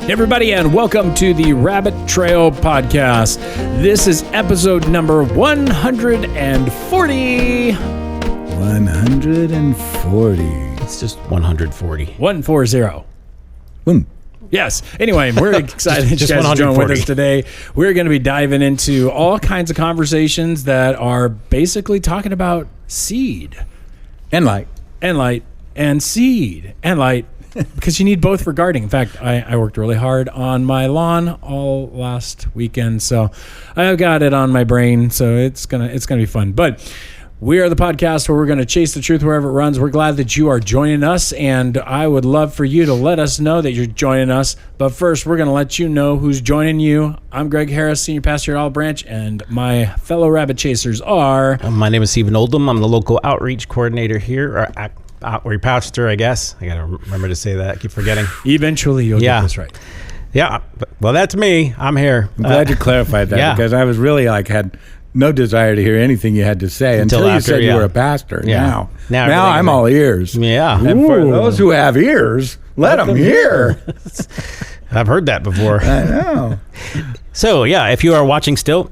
Hey everybody, and welcome to the Rabbit Trail Podcast. This is episode number 140. 140. It's just 140. 140. Boom. Yes. Anyway, we're excited that you guys are joining with us today. We're going to be diving into all kinds of conversations that are basically talking about seed. And light. And light. And seed. And light. Because you need both for gardening. In fact, I worked really hard on my lawn all last weekend, so I've got it on my brain. So it's gonna be fun. But we are the podcast where we're gonna chase the truth wherever it runs. We're glad that you are joining us, and I would love for you to let us know that you're joining us. But first, we're gonna let you know who's joining you. I'm Greg Harris, senior pastor at Olive Branch, and my fellow rabbit chasers are. My name is Stephen Oldham. I'm the local outreach coordinator here, or outreach pastor, I guess. I got to remember to say that. I keep forgetting. Eventually, you'll get this right. Yeah. Well, that's me. I'm here. I'm glad you clarified that because I was really had no desire to hear anything you had to say until you said you were a pastor. Yeah. Now I'm all ears. Yeah. And for those who have ears, let them hear. I've heard that before. I know. So, yeah, if you are watching still,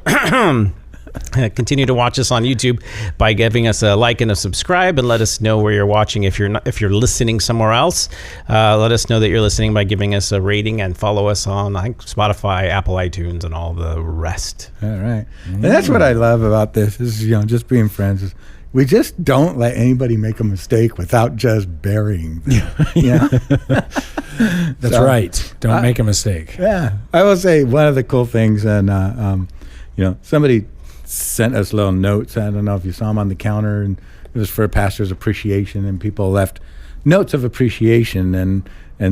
continue to watch us on YouTube by giving us a like and a subscribe, and let us know where you're watching. If you're listening somewhere else, let us know that you're listening by giving us a rating, and follow us on Spotify, Apple iTunes, and all the rest. All right. And that's what I love about this is, just being friends is we just don't let anybody make a mistake without just burying them. Yeah. That's right. Don't make a mistake. Yeah. I will say one of the cool things, and somebody sent us little notes. I don't know if you saw them on the counter, and it was for a pastor's appreciation, and people left notes of appreciation, and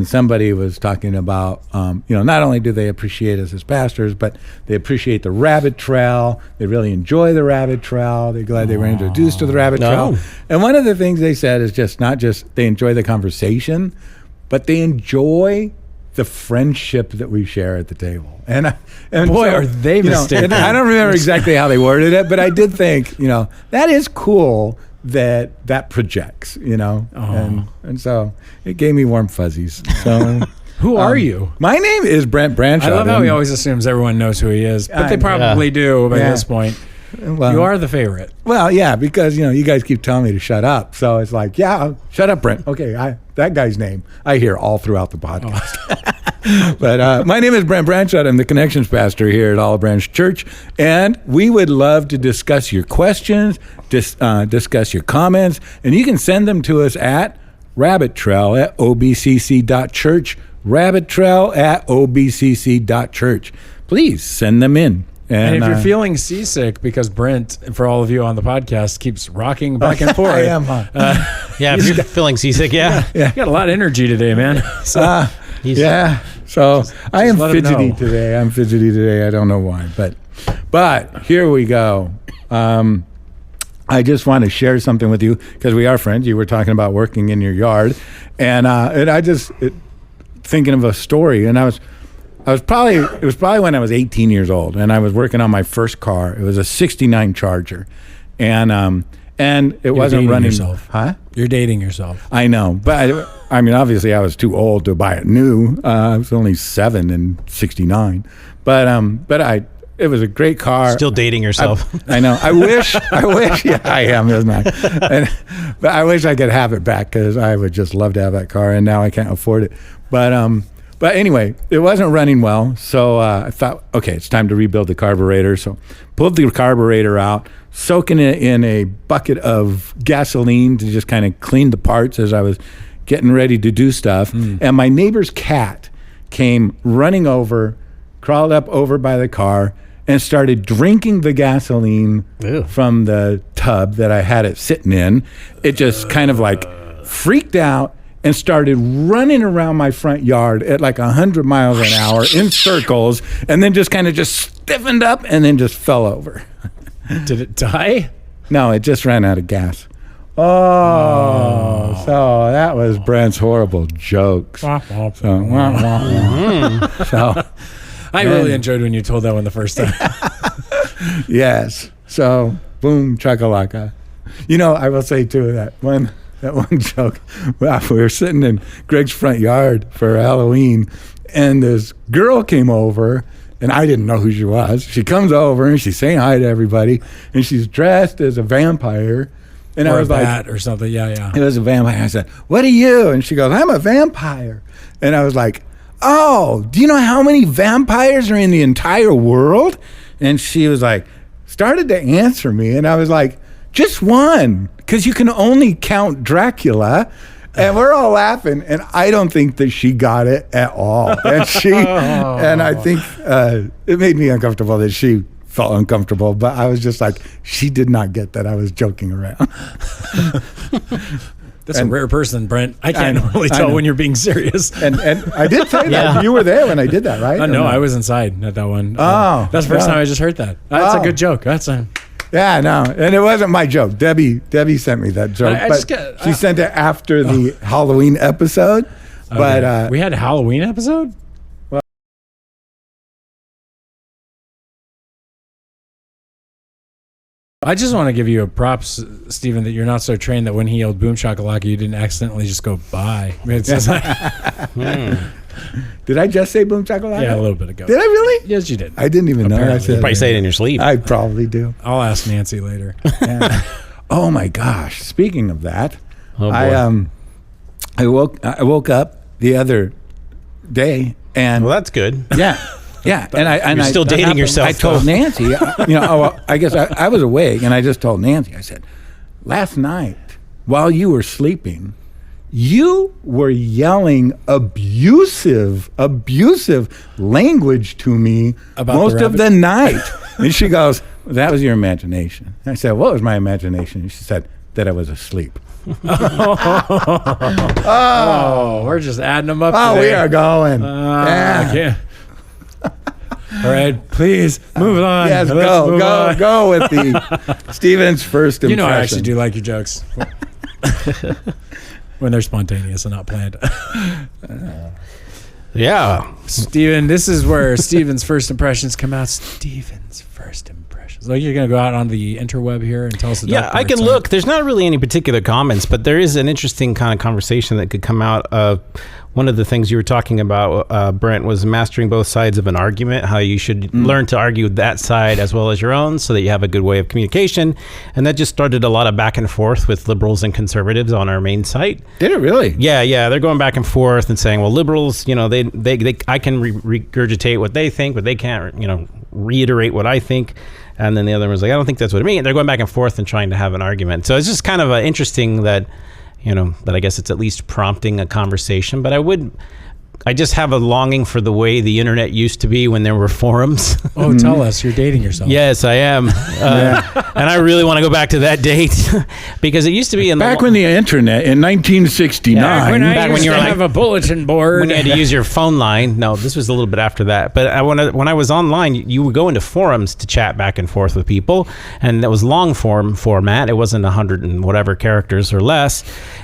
somebody was talking about not only do they appreciate us as pastors, but they appreciate the rabbit trail. They really enjoy the rabbit trail. They're glad they were introduced to the rabbit trail. And one of the things they said is just not just they enjoy the conversation, but they enjoy the friendship that we share at the table. And boy, are they mistaken. I don't remember exactly how they worded it, but I did think, that is cool that projects, and so it gave me warm fuzzies. So who are you? My name is Brent Branch. I love how he always assumes everyone knows who he is, but they probably do by this point. Well, you are the favorite. Well, yeah, because you guys keep telling me to shut up, so it's like, shut up, Brent. Okay, that guy's name I hear all throughout the podcast. But my name is Brent Branchett. I'm the Connections Pastor here at Olive Branch Church, and we would love to discuss your questions, discuss your comments, and you can send them to us at rabbittrail@obcc.church, rabbittrail@obcc.church. Please send them in. And if you're feeling seasick, because Brent, for all of you on the podcast, keeps rocking back and forth. I am, if you're feeling seasick, you got a lot of energy today, man. So I am fidgety today. I don't know why, but here we go. I just want to share something with you because we are friends. You were talking about working in your yard, and I just thinking of a story, and it was probably when I was 18 years old, and I was working on my first car. It was a '69 Charger, and it wasn't running. Yourself. Huh? You're dating yourself. I know, but I mean, obviously, I was too old to buy it new. I was only 7 in '69, but it was a great car. Still dating yourself. I know. I wish. Yeah, I am, isn't I? But I wish I could have it back because I would just love to have that car, and now I can't afford it. But anyway, it wasn't running well, so I thought, okay, it's time to rebuild the carburetor. So pulled the carburetor out, soaking it in a bucket of gasoline to just kind of clean the parts as I was getting ready to do stuff. And my neighbor's cat came running over, crawled up over by the car, and started drinking the gasoline from the tub that I had it sitting in. It just kind of freaked out and started running around my front yard at 100 miles an hour in circles, and then just stiffened up and then just fell over. Did it die? No, it just ran out of gas. So that was Brent's horrible jokes. I really enjoyed when you told that one the first time. Yes. So, boom, chakalaka. I will say, too, that when That one joke. Well, we were sitting in Greg's front yard for Halloween, and this girl came over, and I didn't know who she was. She comes over, and she's saying hi to everybody, and she's dressed as a vampire. And or I was a like, bat or something. Yeah. it was a vampire. I said, what are you? And she goes, I'm a vampire. And I was like, oh, do you know how many vampires are in the entire world? And she was like, started to answer me. And I was like, just one, because you can only count Dracula. And we're all laughing. And I don't think that she got it at all. And and I think it made me uncomfortable that she felt uncomfortable, but I was just like, she did not get that I was joking around. That's a rare person, Brent. I can't really tell when you're being serious. And I did say that. You were there when I did that, right? No, I was inside at that one. Oh. That's the first time I just heard that. That's a good joke. That's a... Yeah, no. And it wasn't my joke. Debbie sent me that joke. She sent it after the Halloween episode. Okay. But we had a Halloween episode? I just want to give you a props, Stephen, that you're not so trained that when he yelled boom shakalaka, you didn't accidentally just go bye. It's just like, Did I just say boom shakalaka? Yeah, a little bit ago. Did I really? Yes, you did. I didn't even know I said You probably say it in your sleep. I probably do. I'll ask Nancy later. Yeah. Oh my gosh! Speaking of that, Oh, boy. I woke up the other day and Well, that's good. yeah. And You're still dating yourself, I told though. Nancy, I guess I was awake, and I just told Nancy. I said, last night while you were sleeping, you were yelling abusive language to me About most the of the night. And she goes, that was your imagination. I said, what was my imagination? And she said, that I was asleep. Oh, we're just adding them up. Oh, today. we are going. I can't. All right, please move on. Yes, Let's go with the Stephen's first impression. You know, I actually do like your jokes when they're spontaneous and not planned. Yeah. Stephen, this is where Stephen's first impressions come out. Stephen's first impressions. Like, you're going to go out on the interweb here and tell us the Yeah, dark I can parts, look. There's not really any particular comments, but there is an interesting kind of conversation that could come out of one of the things you were talking about, Brent, was mastering both sides of an argument, how you should learn to argue that side as well as your own so that you have a good way of communication. And that just started a lot of back and forth with liberals and conservatives on our main site. Did it really? Yeah. They're going back and forth and saying, well, liberals, you know, they I can regurgitate what they think, but they can't, you know, reiterate what I think. And then the other one was like, I don't think that's what I mean. They're going back and forth and trying to have an argument. So it's just kind of interesting that, you know, that I guess it's at least prompting a conversation. But I just have a longing for the way the internet used to be when there were forums. Oh, tell us. You're dating yourself. Yes, I am. And I really want to go back to that date because it used to be in Back when the internet in 1969. Back when you you were like- have a bulletin board. when you had to use your phone line. No, this was a little bit after that. But when I was online, you would go into forums to chat back and forth with people, and that was long form format. It wasn't 100 and whatever characters or less.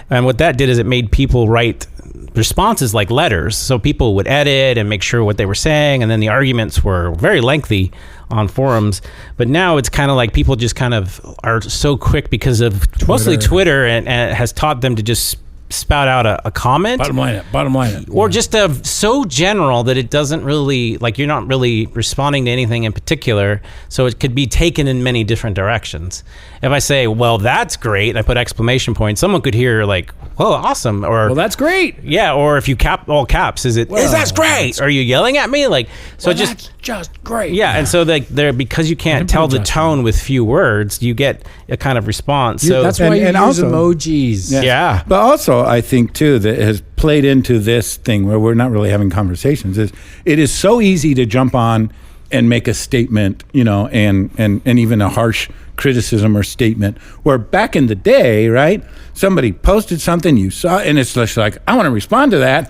And what that did is it made people write responses like letters, so people would edit and make sure what they were saying, and then the arguments were very lengthy on forums. But now it's kind of like people just kind of are so quick because of mostly Twitter, and it has taught them to just spout out a comment. Bottom line it. Or just so general that it doesn't really, like, you're not really responding to anything in particular, so it could be taken in many different directions. If I say, well, that's great, I put exclamation points, someone could hear like, well, awesome, or Well, that's great. yeah, or if you all caps, is that's great? Are you yelling at me? Like, so Well, just that's just great. yeah, and so they're because you can't tell the tone with few words, you get a kind of response. So That's why And- you and use also- emojis. yeah. But also, I think, too, that has played into this thing where we're not really having conversations is it is so easy to jump on and make a statement, you know, and even a harsh criticism or statement, where back in the day, right, somebody posted something, you saw, and it's just like, I want to respond to that.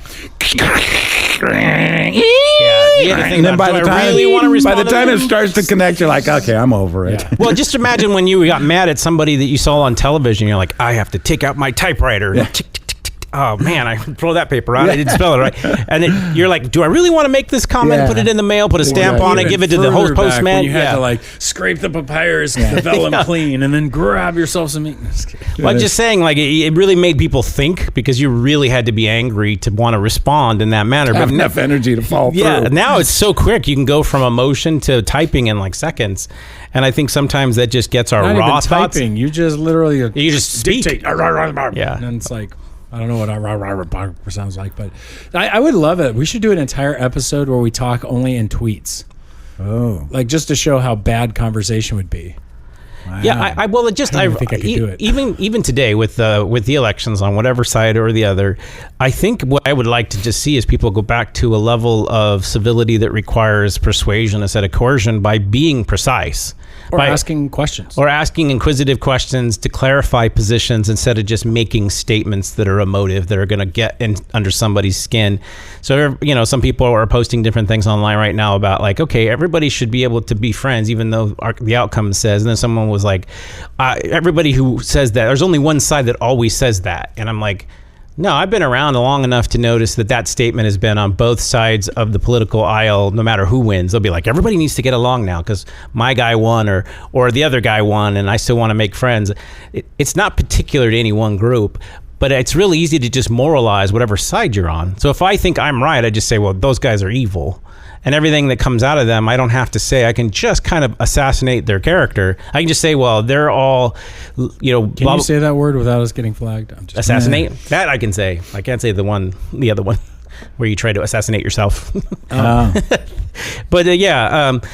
Yeah, you had to think And then about, by do the I time, really want to respond by the to time this? it starts to connect, you're like, okay, I'm over it. Yeah. Well, just imagine when you got mad at somebody that you saw on television. You're like, I have to take out my typewriter. Yeah. Tick, tick, tick, tick. oh man, I throw that paper out. I didn't spell it right. And you're like, do I really want to make this comment? Put it in the mail, put a stamp on it, give it to the host postman. When you had to like scrape the papyrus, the vellum clean, and then grab yourself some meat. Well, I'm just saying, like, it really made people think, because you really had to be angry to want to respond in that manner. Have enough energy to fall through. Yeah, now it's so quick. You can go from emotion to typing in like seconds. And I think sometimes that just gets our Not raw even thoughts. typing. You just literally You just speak. dictate. Yeah. And it's like, I don't know what sounds like, but I would love it. We should do an entire episode where we talk only in tweets. Oh. Like, just to show how bad conversation would be. Wow. Yeah, I think I could do it. Even today with the elections on whatever side or the other, I think what I would like to just see is people go back to a level of civility that requires persuasion instead of coercion by being precise. Or asking questions. Or asking inquisitive questions to clarify positions instead of just making statements that are emotive, that are going to get under somebody's skin. So, some people are posting different things online right now about like, okay, everybody should be able to be friends, even though the outcome says. And then someone was like, everybody who says that, there's only one side that always says that. And I'm like, no, I've been around long enough to notice that statement has been on both sides of the political aisle, no matter who wins. They'll be like, everybody needs to get along now because my guy won or the other guy won and I still want to make friends. It's not particular to any one group, but it's really easy to just moralize whatever side you're on. So if I think I'm right, I just say, well, those guys are evil. And everything that comes out of them, I don't have to say. I can just kind of assassinate their character. I can just say, well, they're all, Can you say that word without us getting flagged? Assassinate? That I can say. I can't say the other one where you try to assassinate yourself. But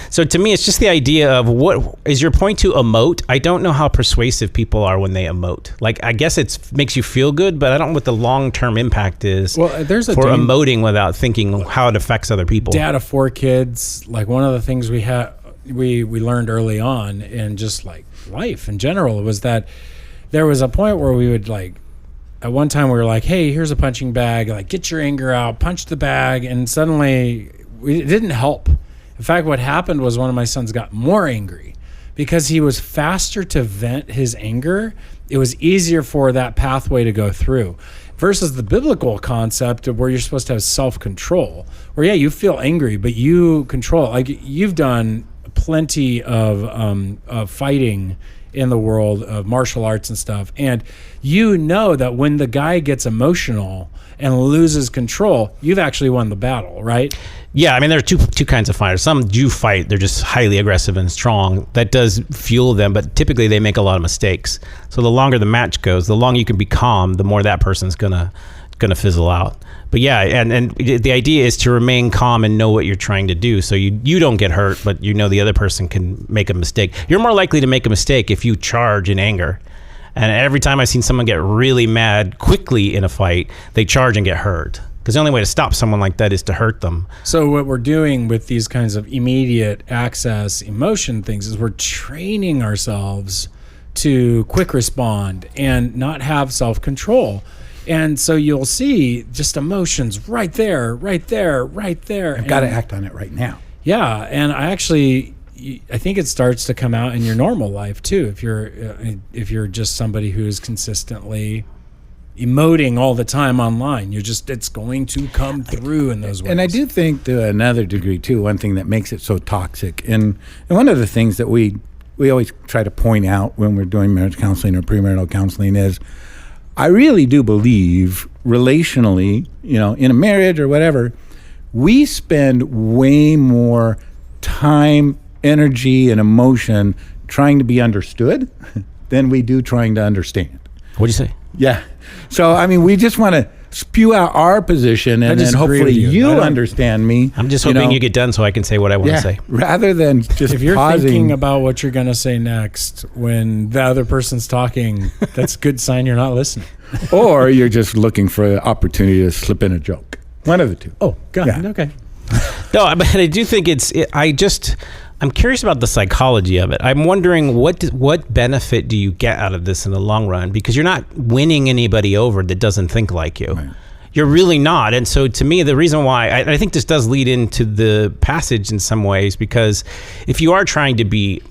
so to me, it's just the idea of what is your point to emote. I don't know how persuasive people are when they emote. Like, I guess it makes you feel good, but I don't know what the long-term impact is for emoting without thinking how it affects other people. Dad of 4 kids, like one of the things we learned early on in just like life in general was that there was a point where we would like, at one time we were like, hey, here's a punching bag, like get your anger out, punch the bag, and suddenly it didn't help. In fact, what happened was one of my sons got more angry because he was faster to vent his anger. It was easier for that pathway to go through versus the biblical concept of where you're supposed to have self-control, where, yeah, you feel angry, but you control. Like, you've done plenty of fighting in the world of martial arts and stuff. And you know that when the guy gets emotional and loses control, you've actually won the battle, right? Yeah, I mean, there are two kinds of fighters. Some do fight; they're just highly aggressive and strong. That does fuel them, but typically they make a lot of mistakes. So the longer the match goes, the longer you can be calm, the more that person's gonna fizzle out. But yeah, and the idea is to remain calm and know what you're trying to do, so you don't get hurt, but you know the other person can make a mistake. You're more likely to make a mistake if you charge in anger. And every time I've seen someone get really mad quickly in a fight, they charge and get hurt. Because the only way to stop someone like that is to hurt them. So what we're doing with these kinds of immediate access emotion things is we're training ourselves to quick respond and not have self-control. And so you'll see just emotions right there. I've got to act on it right now. Yeah, and I think it starts to come out in your normal life too. If you're just somebody who is consistently emoting all the time online, it's going to come through in those ways. And I do think to another degree too, one thing that makes it so toxic, and one of the things that we always try to point out when we're doing marriage counseling or premarital counseling is, I really do believe relationally, in a marriage or whatever, we spend way more time, energy, and emotion trying to be understood than we do trying to understand. What'd you say? Yeah. So, I mean, we just want to spew out our position and then hopefully you understand me. I'm just hoping you get done so I can say what I want to say. Rather than just if you're pausing. Thinking about what you're going to say next when the other person's talking, that's a good sign you're not listening. Or you're just looking for an opportunity to slip in a joke. One of the two. Oh, God. Yeah. Okay. No, but I do think I'm curious about the psychology of it. I'm wondering what benefit do you get out of this in the long run? Because you're not winning anybody over that doesn't think like you. Right. You're really not. And so to me, the reason why I think this does lead into the passage in some ways, because if you are trying to be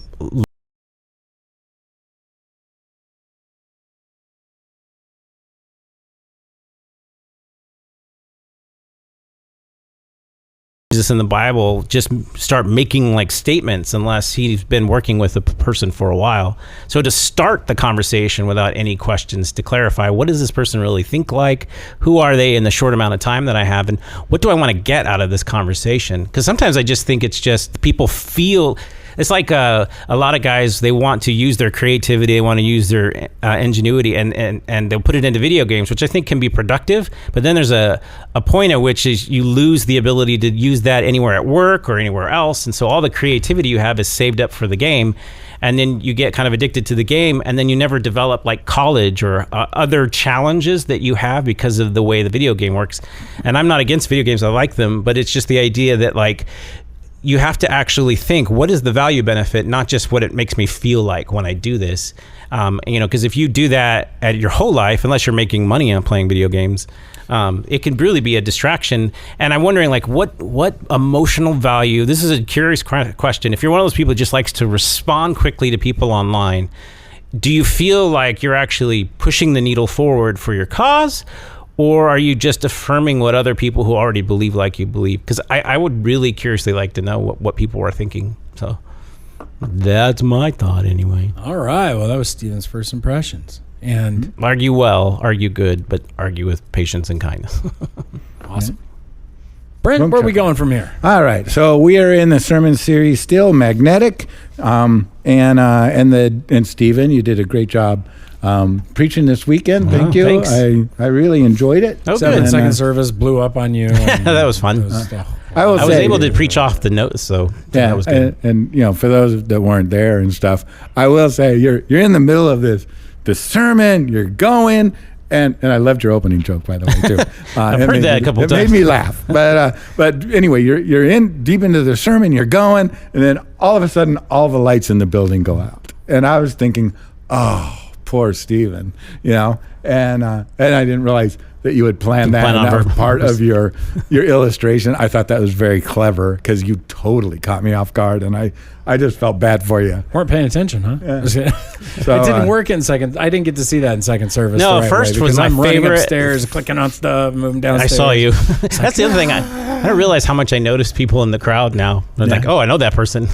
Jesus in the Bible just start making like statements unless he's been working with a person for a while. So to start the conversation without any questions, to clarify, what does this person really think like? Who are they in the short amount of time that I have? And what do I want to get out of this conversation? Because sometimes I just think it's just people feel... It's like a lot of guys, they want to use their creativity, they want to use their ingenuity, and they'll put it into video games, which I think can be productive. But then there's a point at which is you lose the ability to use that anywhere at work or anywhere else. And so all the creativity you have is saved up for the game. And then you get kind of addicted to the game, and then you never develop like college or other challenges that you have because of the way the video game works. And I'm not against video games, I like them, but it's just the idea that like, you have to actually think, what is the value benefit, not just what it makes me feel like when I do this. Because if you do that at your whole life, unless you're making money on playing video games, it can really be a distraction. And I'm wondering, like, what emotional value, this is a curious question. If you're one of those people who just likes to respond quickly to people online, do you feel like you're actually pushing the needle forward for your cause? Or are you just affirming what other people who already believe like you believe? Because I would really curiously like to know what people are thinking. So that's my thought anyway. All right. Well, that was Stephen's first impressions. And argue well, argue good, but argue with patience and kindness. Awesome. Brent, where are we going from here? All right. So we are in the sermon series still, Magnetic. And Stephen, you did a great job preaching this weekend. Thank you. Thanks. I really enjoyed it. Oh, 7-second service blew up on you. That was fun. I was able to preach off the notes, so that was good. And for those that weren't there and stuff, I will say you're in the middle of the sermon. You're going. And I loved your opening joke, by the way, too. I've heard that a couple times. It made me laugh. But anyway, you're in deep into the sermon. You're going, and then all of a sudden, all the lights in the building go out. And I was thinking, oh, poor Stephen, and I didn't realize that you had planned that. And that was part of your illustration. I thought that was very clever because you totally caught me off guard, and I just felt bad for you. Weren't paying attention, huh? Yeah. So, it didn't work in second. I didn't get to see that in second service. No, the right first way, was my I'm running favorite. Upstairs, clicking on stuff, moving downstairs. I saw you. That's the other thing. I don't realize how much I notice people in the crowd now. I'm like, oh, I know that person.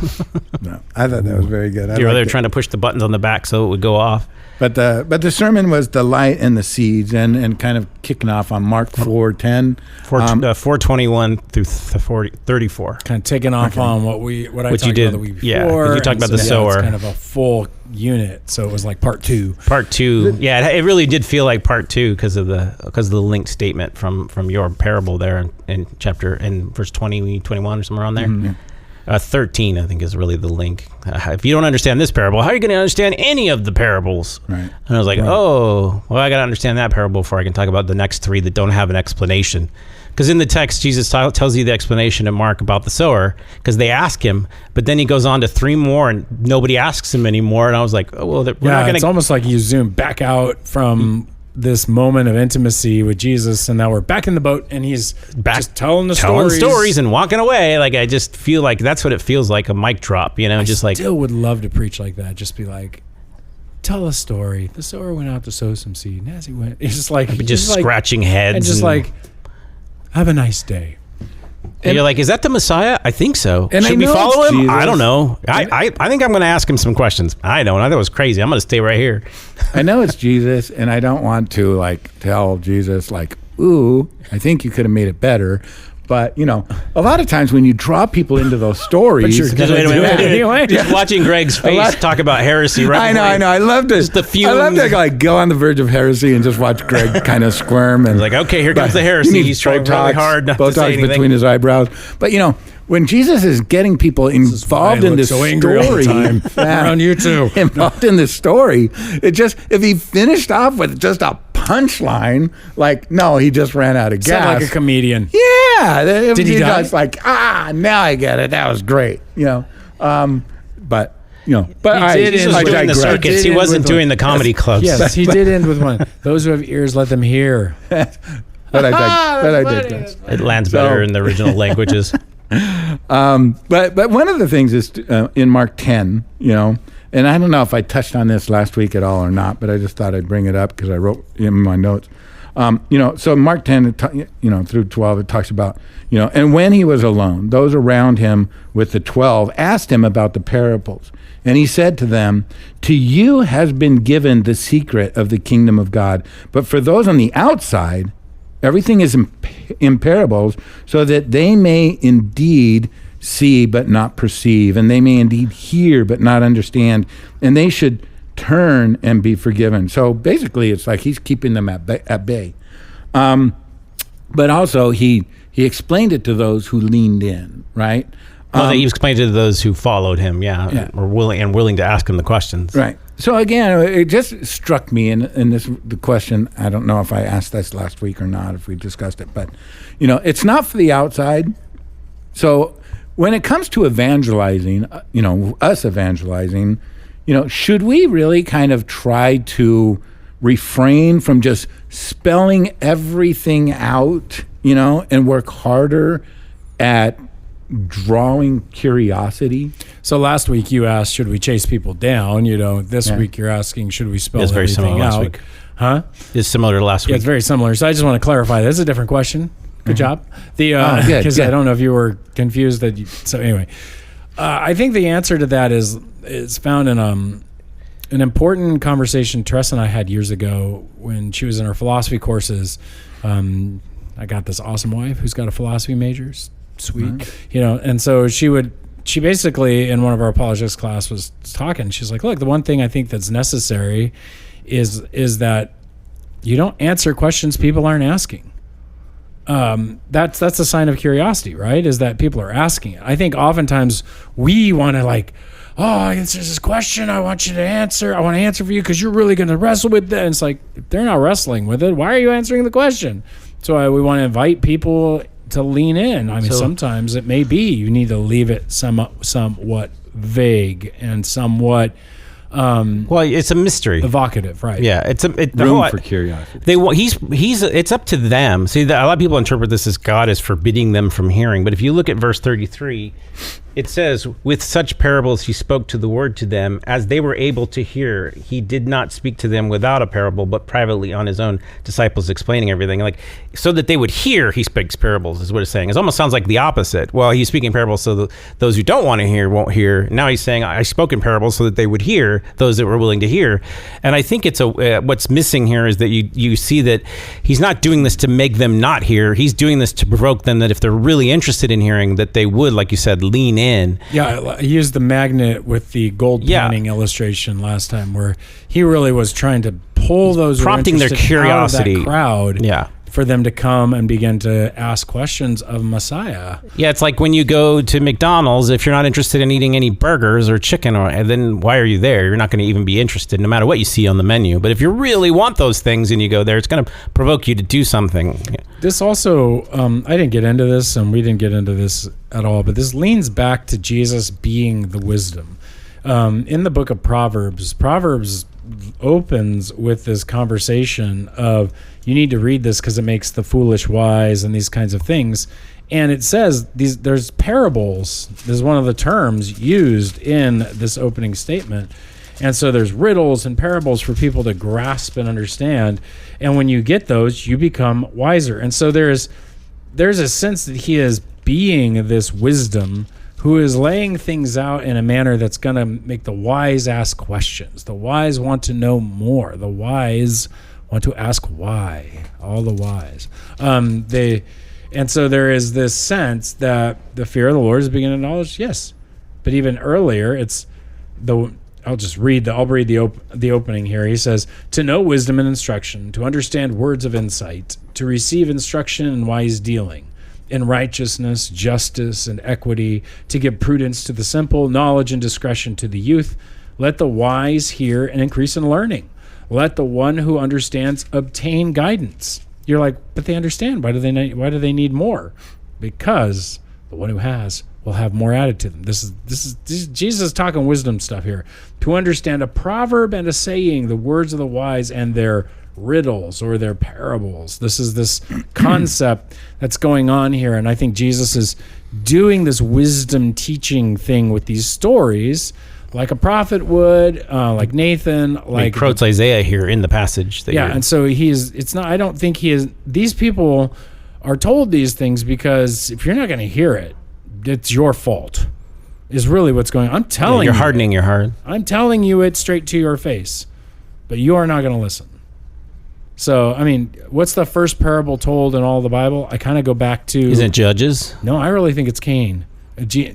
No, I thought that was very good. You were there trying to push the buttons on the back so it would go off. But the sermon was the light and the seeds, and kind of kicking off on Mark 4:10, 4:21 through 34. Kind of taking off on what I talked about the week before. Yeah, because you talked about the sower. It's kind of a full unit, so it was like part two. Part two, yeah, it really did feel like part two because of the linked statement from your parable there in verse 20, 21 or somewhere on there. Mm-hmm. 13, I think, is really the link. If you don't understand this parable, how are you going to understand any of the parables? Right. And I was like, oh, well, I got to understand that parable before I can talk about the next three that don't have an explanation. Because in the text, Jesus tells you the explanation in Mark about the sower, because they ask him, but then he goes on to three more, and nobody asks him anymore. And I was like, oh, well, we're not going to... It's almost like you zoom back out from this moment of intimacy with Jesus, and now we're back in the boat, and he's just telling stories and walking away. Like, I just feel like that's what it feels like, a mic drop, I still would love to preach like that. Just be like, tell a story. The sower went out to sow some seed, and as he went, he's just like scratching heads and just like, have a nice day. And you're like, is that the Messiah? I think so. And should we follow him? Jesus. I don't know. I think I'm going to ask him some questions. I don't. I thought it was crazy. I'm going to stay right here. I know it's Jesus, and I don't want to tell Jesus ooh, I think you could have made it better. But, a lot of times when you draw people into those stories... Just watching Greg's face talk about heresy. Right I know. I love to go on the verge of heresy and just watch Greg kind of squirm. And okay, here comes the heresy. He's trying really hard not to say anything. Between his eyebrows. But, when Jesus is getting people involved in this story... around you too. Involved in this story, if he finished off with just a punchline, no, he just ran out of gas. Sound like a comedian. Yeah. Did he die? Now I get it. That was great. But he was doing the circuits. He wasn't doing the comedy clubs. Yes, he did end with one. Those who have ears, let them hear. But I digress. It lands better in the original languages. But one of the things is in Mark 10, and I don't know if I touched on this last week at all or not, but I just thought I'd bring it up because I wrote in my notes. So Mark 10, through 12, it talks about, and when he was alone, those around him with the 12 asked him about the parables. And he said to them, to you has been given the secret of the kingdom of God. But for those on the outside, everything is in parables, so that they may indeed see but not perceive, and they may indeed hear but not understand, and they should turn and be forgiven. So basically, it's like he's keeping them at bay. But also, he explained it to those who leaned in, right? Well, he explained it to those who followed him, were willing to ask him the questions. Right. So again, it just struck me in the question. I don't know if I asked this last week or not, if we discussed it, but it's not for the outside. So when it comes to evangelizing, us evangelizing, should we really kind of try to refrain from just spelling everything out, and work harder at drawing curiosity? So last week you asked, should we chase people down? This week you're asking, should we spell everything out? Week. Huh? It's similar to last week. Yeah, it's very similar. So I just want to clarify. This is a different question. Good job. Because I don't know if you were confused so anyway, I think the answer to that is found in an important conversation Teresa and I had years ago when she was in her philosophy courses. I got this awesome wife who's got a philosophy major. Sweet. And so she basically in one of our apologetics class was talking. She's like, look, the one thing I think that's necessary is that you don't answer questions people aren't asking. That's a sign of curiosity, right? Is that people are asking it. I think oftentimes we want to there's this question I want you to answer. I want to answer for you because you're really going to wrestle with that. And it's like, if they're not wrestling with it, why are you answering the question? So we want to invite people to lean in. I mean, sometimes it may be you need to leave it somewhat vague and somewhat it's a mystery, evocative, right? Yeah, it's room for curiosity. It's up to them. See, a lot of people interpret this as God is forbidding them from hearing, but if you look at verse 33, it says, with such parables he spoke to the word to them as they were able to hear. He did not speak to them without a parable, but privately on his own disciples, explaining everything. So that they would hear, he speaks parables, is what it's saying. It almost sounds like the opposite. Well, he's speaking parables so that those who don't want to hear won't hear. Now he's saying, I spoke in parables so that they would hear, those that were willing to hear. And I think it's what's missing here is that you see that he's not doing this to make them not hear. He's doing this to provoke them that if they're really interested in hearing, that they would, like you said, lean in. Yeah, I used the magnet with the gold panning illustration last time, where he really was trying to pull those prompting their curiosity out of that crowd, for them to come and begin to ask questions of Messiah. Yeah, it's like when you go to McDonald's, if you're not interested in eating any burgers or chicken, then why are you there? You're not going to even be interested no matter what you see on the menu. But if you really want those things and you go there, it's going to provoke you to do something. This also, I didn't get into this, and we didn't get into this at all, but this leans back to Jesus being the wisdom. In the book of Proverbs opens with this conversation of, you need to read this because it makes the foolish wise and these kinds of things. And it says there's parables. This is one of the terms used in this opening statement. And so there's riddles and parables for people to grasp and understand. And when you get those, you become wiser. And so there's a sense that he is being this wisdom who is laying things out in a manner that's going to make the wise ask questions. The wise want to know more. The wise want to ask why. All the wise. And so there is this sense that the fear of the Lord is beginning to knowledge. Yes, but even earlier, I'll read the opening here. He says, to know wisdom and instruction, to understand words of insight, to receive instruction in wise dealing, in righteousness, justice, and equity, to give prudence to the simple, knowledge and discretion to the youth. Let the wise hear and increase in learning. Let the one who understands obtain guidance. You're like, but they understand. Why do they need more? Because the one who has will have more added to them. This is Jesus talking wisdom stuff here. To understand a proverb and a saying, the words of the wise and their riddles or their parables. This is this concept that's going on here, and I think Jesus is doing this wisdom teaching thing with these stories, like a prophet would, like Nathan, like quotes Isaiah here in the passage. That and so I don't think he is, these people are told these things because if you're not going to hear it, it's your fault, is really what's going on. I'm telling you. You're hardening your heart. I'm telling you it straight to your face, but you are not going to listen. So, I mean, what's the first parable told in all the Bible? I kind of go back to... Isn't it Judges? No, I really think it's Cain.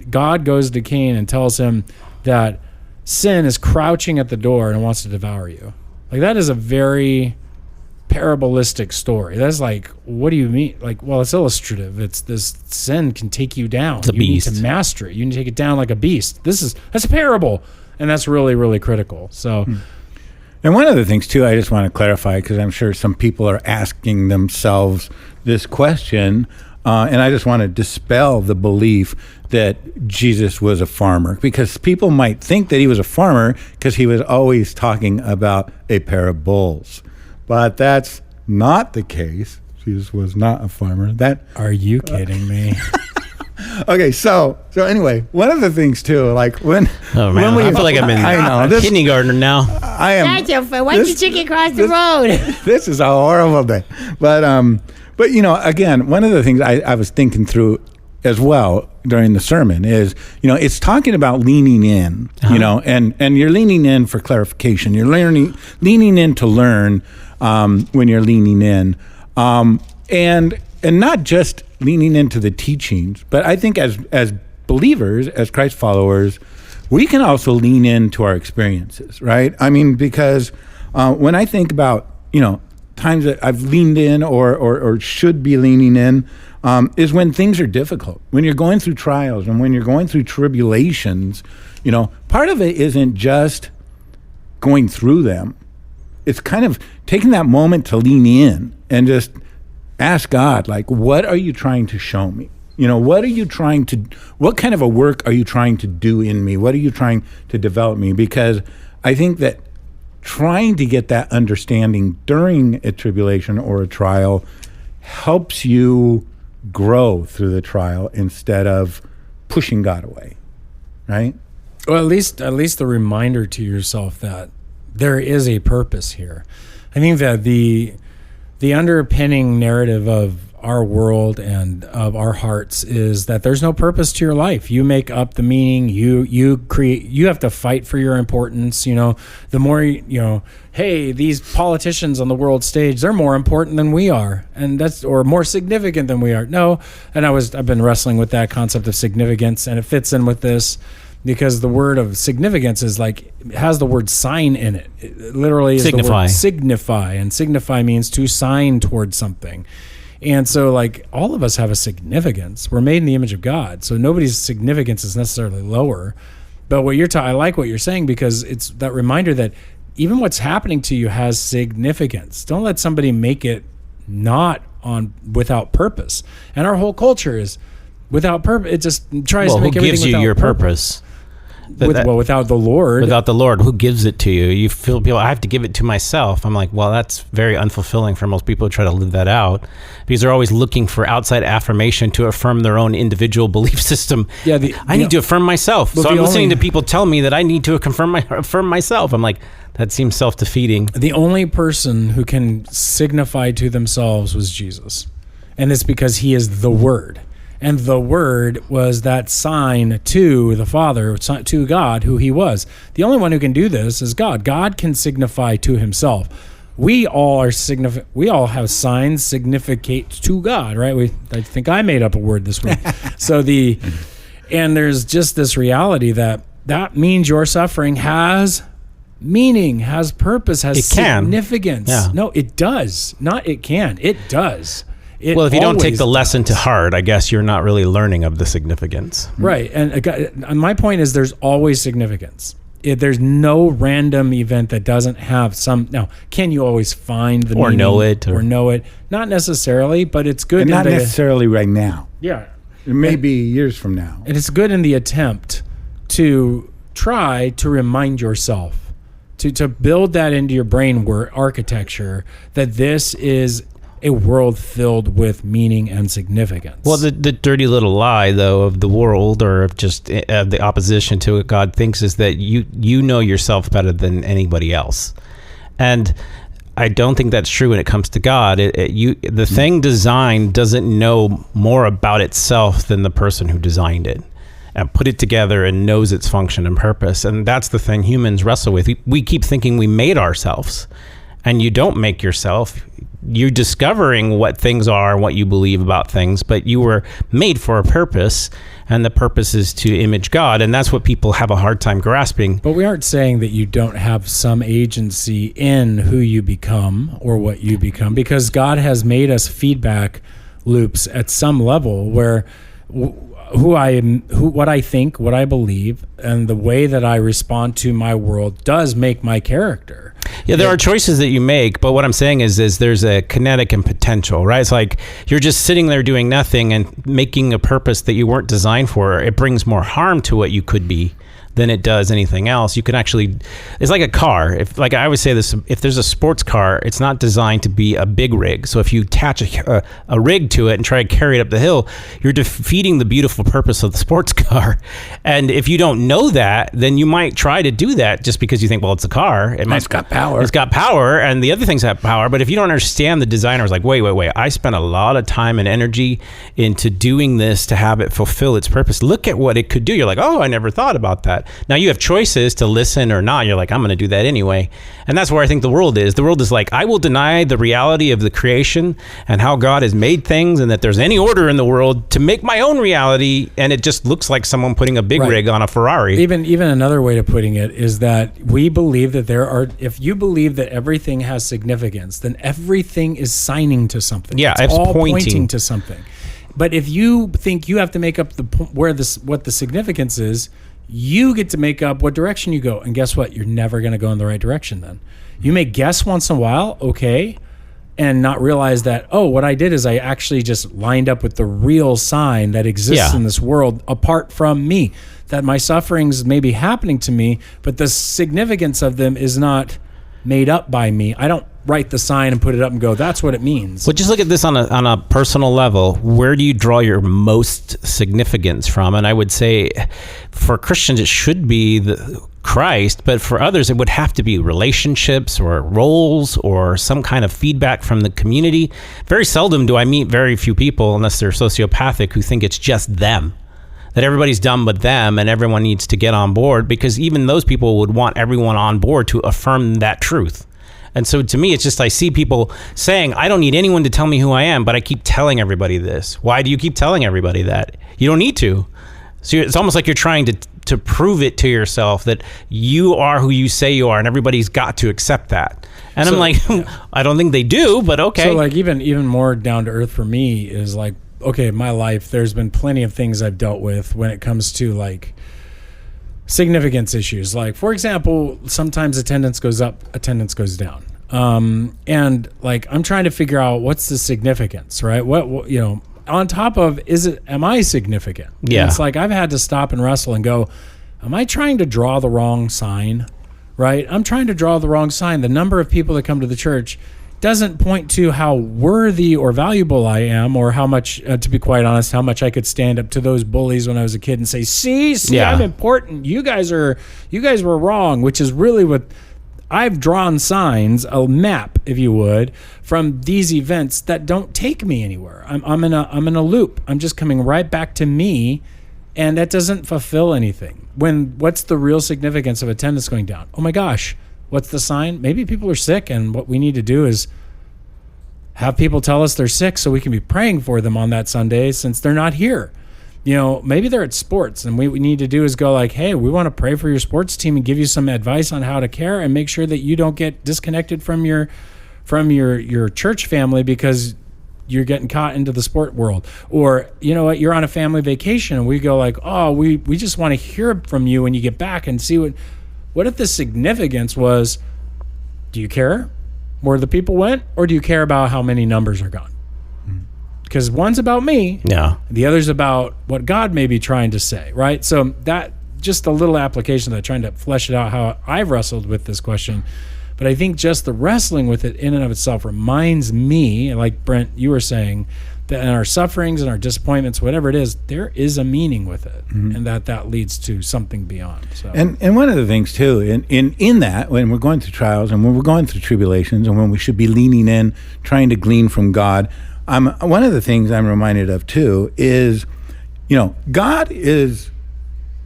God goes to Cain and tells him that sin is crouching at the door and wants to devour you. Like, that is a very parabolistic story. That's like, what do you mean? Like, well, it's illustrative. It's this sin can take you down. It's a beast. Need to master it. You need to take it down like a beast. That's a parable. And that's really, really critical. So... And one of the things, too, I just want to clarify, because I'm sure some people are asking themselves this question, and I just want to dispel the belief that Jesus was a farmer, because people might think that he was a farmer because he was always talking about a pair of bulls. But that's not the case. Jesus was not a farmer. Are you kidding me? Okay, so anyway, one of the things too, like when I feel like I'm in kindergarten now. I am. Why don't you chicken cross the road? This is a horrible day, but again, one of the things I was thinking through as well during the sermon is, it's talking about leaning in, and you're leaning in for clarification. You're leaning in to learn when you're leaning in, and not just leaning into the teachings, but I think as believers, as Christ followers, we can also lean into our experiences, right? I mean, because when I think about, times that I've leaned in or should be leaning in, is when things are difficult, when you're going through trials and when you're going through tribulations. Part of it isn't just going through them. It's kind of taking that moment to lean in and just ask God, like, what are you trying to show me? What kind of a work are you trying to do in me? What are you trying to develop me? Because I think that trying to get that understanding during a tribulation or a trial helps you grow through the trial instead of pushing God away, right? Well, at least the reminder to yourself that there is a purpose here. I think that the underpinning narrative of our world and of our hearts is that there's no purpose to your life. You make up the meaning. You create. You have to fight for your importance. The more hey, these politicians on the world stage, they're more important than we are, or more significant than we are. No, and I've been wrestling with that concept of significance, and it fits in with this. Because the word of significance is has the word sign in it. It literally is signify. The word signify, and signify means to sign towards something. And so all of us have a significance. We're made in the image of God, so nobody's significance is necessarily lower. But what I like what you're saying, because it's that reminder that even what's happening to you has significance. Don't let somebody make it not without purpose. And our whole culture is without purpose. It just tries to make everything without purpose. Who gives you your purpose? Without the Lord. Without the Lord, who gives it to you? You feel people, I have to give it to myself. I'm like, well, that's very unfulfilling for most people who try to live that out, because they're always looking for outside affirmation to affirm their own individual belief system. Yeah, I need to affirm myself. So I'm listening to people tell me that I need to affirm myself. I'm like, that seems self-defeating. The only person who can signify to themselves was Jesus. And it's because he is the Word. And the Word was that sign to the Father, to God, who he was. The only one who can do this is God. God can signify to himself. We all have signs significate to God, right? I think I made up a word this week. And there's just this reality that means your suffering has meaning, has purpose, has significance. Yeah. No, it does. Not it can. It does. Well, if you don't take the lesson to heart, I guess you're not really learning of the significance. Right. And my point is there's always significance. There's no random event that doesn't have some... Now, can you always find the meaning? Or know it? Not necessarily, but it's good. And not necessarily right now. Yeah. It may be years from now. And it's good in the attempt to try to remind yourself, to build that into your brain architecture, that this is a world filled with meaning and significance. Well, the dirty little lie, though, of the world, or of just the opposition to what God thinks, is that you know yourself better than anybody else. And I don't think that's true when it comes to God. The thing designed doesn't know more about itself than the person who designed it and put it together and knows its function and purpose. And that's the thing humans wrestle with. We keep thinking we made ourselves, and you don't make yourself. You're discovering what things are, what you believe about things, but you were made for a purpose, and the purpose is to image God, and that's what people have a hard time grasping. But we aren't saying that you don't have some agency in who you become or what you become, because God has made us feedback loops at some level where what I think, what I believe, and the way that I respond to my world does make my character. Yeah, there are choices that you make, but what I'm saying is there's a kinetic and potential, right? It's like you're just sitting there doing nothing and making a purpose that you weren't designed for. It brings more harm to what you could be than it does anything else. You can actually, it's like a car. If, like I always say this, if there's a sports car, it's not designed to be a big rig. So if you attach a rig to it and try to carry it up the hill, you're defeating the beautiful purpose of the sports car. And if you don't know that, then you might try to do that just because you think, well, it's a car. It's got power. It's got power, and the other things have power. But if you don't understand, the designer is like, wait, I spent a lot of time and energy into doing this to have it fulfill its purpose. Look at what it could do. You're like, oh, I never thought about that. Now you have choices to listen or not. You're like, I'm going to do that anyway. And that's where I think the world is. The world is like, I will deny the reality of the creation and how God has made things and that there's any order in the world to make my own reality. And it just looks like someone putting a big rig on a Ferrari. Even another way of putting it is that we believe that if you believe that everything has significance, then everything is signing to something. Yeah, it's all pointing to something. But if you think you have to make up what the significance is, you get to make up what direction you go. And guess what? You're never going to go in the right direction then. You may guess once in a while, okay, and not realize that, oh, what I did is I actually just lined up with the real sign that exists in this world apart from me, that my sufferings may be happening to me, but the significance of them is not made up by me. I don't write the sign and put it up and go, that's what it means. Well, just look at this on a personal level. Where do you draw your most significance from? And I would say for Christians, it should be Christ, but for others, it would have to be relationships or roles or some kind of feedback from the community. Very seldom do I meet very few people, unless they're sociopathic, who think it's just them, that everybody's done but them and everyone needs to get on board, because even those people would want everyone on board to affirm that truth. And so to me, it's just, I see people saying, I don't need anyone to tell me who I am, but I keep telling everybody this. Why do you keep telling everybody that? You don't need to. So it's almost like you're trying to prove it to yourself that you are who you say you are, and everybody's got to accept that. And I'm like, I don't think they do, but okay. So like even more down to earth for me is like, okay, my life, there's been plenty of things I've dealt with when it comes to like significance issues. Like, for example, sometimes attendance goes up, attendance goes down. And like, I'm trying to figure out what's the significance, right? What on top of, am I significant? Yeah. And it's like, I've had to stop and wrestle and go, am I trying to draw the wrong sign? Right? I'm trying to draw the wrong sign. The number of people that come to the church doesn't point to how worthy or valuable I am, or how much, to be quite honest, how much I could stand up to those bullies when I was a kid and say, see, I'm important. You guys were wrong, which is really what I've drawn signs, a map, if you would, from these events that don't take me anywhere. I'm in a loop. I'm just coming right back to me, and that doesn't fulfill anything. What's the real significance of attendance going down? Oh my gosh. What's the sign? Maybe people are sick, and what we need to do is have people tell us they're sick so we can be praying for them on that Sunday since they're not here. Maybe they're at sports, and what we need to do is go like, hey, we want to pray for your sports team and give you some advice on how to care and make sure that you don't get disconnected from your church family because you're getting caught into the sport world. Or, you know what, you're on a family vacation, and we go like, oh, we just want to hear from you when you get back and see what if the significance was, do you care where the people went, or do you care about how many numbers are gone? Because one's about me, the other's about what God may be trying to say, right? So that, just a little application that I'm trying to flesh it out how I've wrestled with this question. But But I think just the wrestling with it in and of itself reminds me, like Brent, you were saying, that in our sufferings and our disappointments, whatever it is, there is a meaning with it, and that leads to something beyond. So. And one of the things too, in that, when we're going through trials and when we're going through tribulations and when we should be leaning in, trying to glean from God, one of the things I'm reminded of too is, God is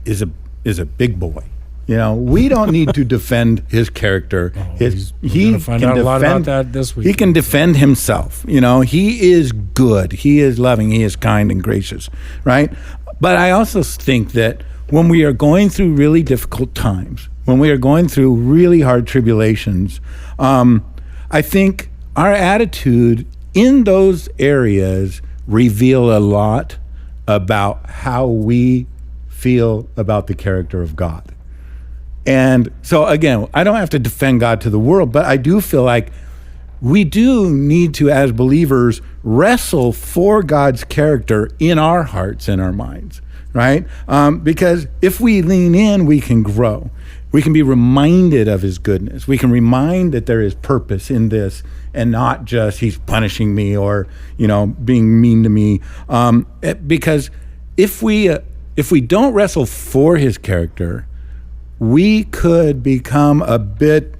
a big boy. We don't need to defend his character. He can find out a lot about that this week. He can defend himself. He is good. He is loving. He is kind and gracious, right? But I also think that when we are going through really difficult times, when we are going through really hard tribulations, I think our attitude in those areas reveal a lot about how we feel about the character of God. And so, again, I don't have to defend God to the world, but I do feel like we do need to, as believers, wrestle for God's character in our hearts and our minds, right? Because if we lean in, we can grow. We can be reminded of his goodness. We can remind that there is purpose in this and not just he's punishing me or, being mean to me. Because if we don't wrestle for his character, we could become a bit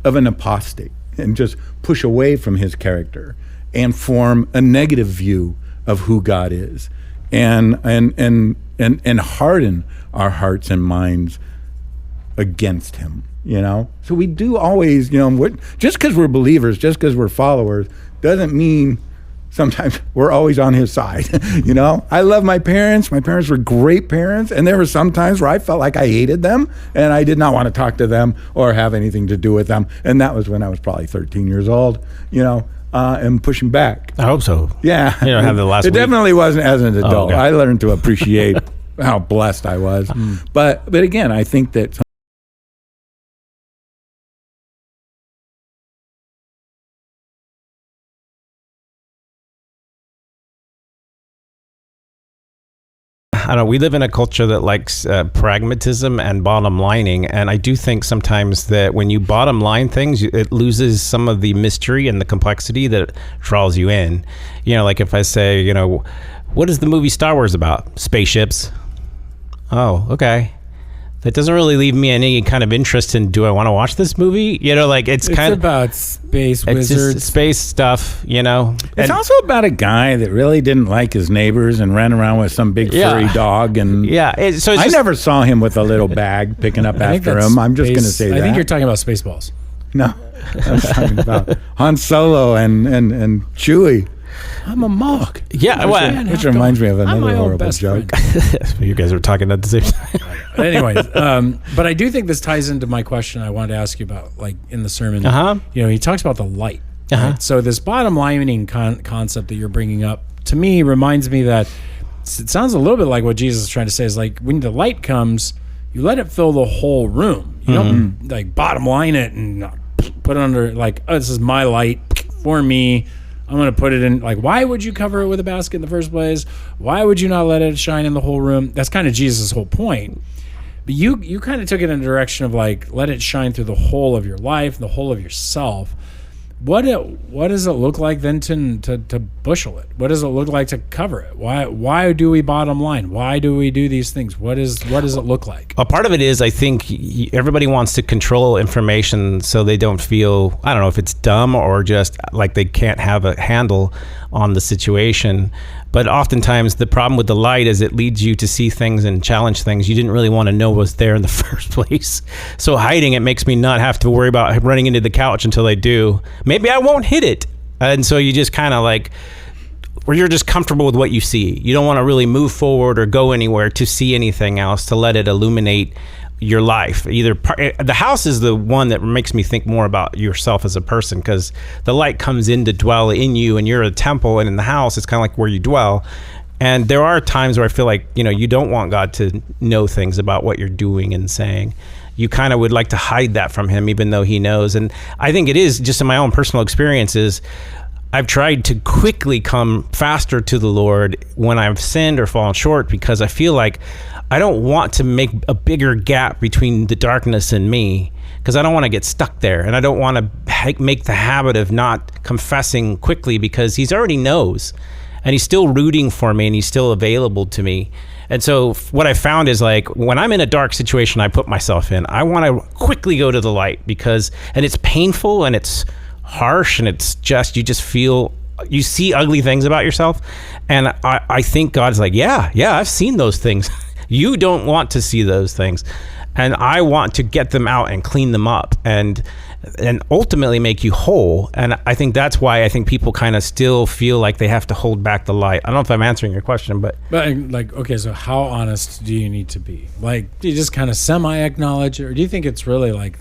of an apostate and just push away from his character and form a negative view of who God is and harden our hearts and minds against him, So we do always, just because we're believers, just because we're followers, doesn't mean sometimes we're always on his side. I love my parents. My parents were great parents. And there were some times where I felt like I hated them and I did not want to talk to them or have anything to do with them. And that was when I was probably 13 years old, and pushing back. I hope so. Yeah. Have the last It week. definitely wasn't as an adult. okay. I learned to appreciate how blessed I was. But again, I think that I don't know, we live in a culture that likes pragmatism and bottom lining, and I do think sometimes that when you bottom line things, it loses some of the mystery and the complexity that draws you in. Like if I say, what is the movie Star Wars about? Spaceships. Oh, okay. That doesn't really leave me any kind of interest in, do I want to watch this movie? It's kind of about space it's wizards. just space stuff, It's also about a guy that really didn't like his neighbors and ran around with some big furry dog. And I never saw him with a little bag picking up after him. I'm just going to say that. I think you're talking about Spaceballs. No, I was talking about Han Solo and Chewie. I'm a mock. Yeah, which reminds me of I'm my another own horrible best joke. You guys were talking at the same time. Anyways, but I do think this ties into my question I wanted to ask you about, like in the sermon. He talks about the light. Right? So this bottom lining concept that you're bringing up to me reminds me that it sounds a little bit like what Jesus is trying to say is like when the light comes, you let it fill the whole room. You don't like bottom line it and put it under like, oh, this is my light for me. I'm going to put it in, like, why would you cover it with a basket in the first place? Why would you not let it shine in the whole room? That's kind of Jesus' whole point. But you kind of took it in a direction of, like, let it shine through the whole of your life, the whole of yourself. What does it look like then to bushel it? What does it look like to cover it? Why do we bottom line? Why do we do these things? What does it look like? A part of it is, I think everybody wants to control information so they don't feel, I don't know if it's dumb or just like they can't have a handle on the situation. But oftentimes the problem with the light is it leads you to see things and challenge things you didn't really want to know was there in the first place. So hiding it makes me not have to worry about running into the couch until I do. Maybe I won't hit it. And so you just kind of like, where you're just comfortable with what you see. You don't want to really move forward or go anywhere to see anything else, to let it illuminate your life. The house is the one that makes me think more about yourself as a person, because the light comes in to dwell in you, and you're a temple, and in the house it's kind of like where you dwell. And there are times where I feel like you don't want God to know things about what you're doing and saying. You kind of would like to hide that from him, even though he knows. And I think it is just in my own personal experiences, I've tried to quickly come faster to the Lord when I've sinned or fallen short, because I feel like I don't want to make a bigger gap between the darkness and me, because I don't want to get stuck there, and I don't want to make the habit of not confessing quickly, because he's already knows, and he's still rooting for me, and he's still available to me. And so what I found is, like, when I'm in a dark situation I put myself in, I want to quickly go to the light, and it's painful and it's harsh, and it's just, you see ugly things about yourself. And I think God's like, yeah, I've seen those things. You don't want to see those things. And I want to get them out and clean them up and ultimately make you whole. And I think that's why I think people kind of still feel like they have to hold back the light. I don't know if I'm answering your question, but like, okay, so how honest do you need to be? Like, do you just kind of semi-acknowledge it, or do you think it's really like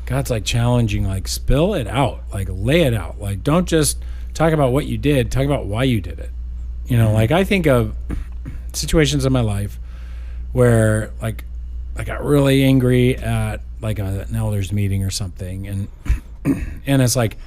God's like challenging, like, spill it out, like lay it out, like don't just talk about what you did, talk about why you did it. You know, like I think of situations in my life where like I got really angry at like an elders meeting or something, and it's like,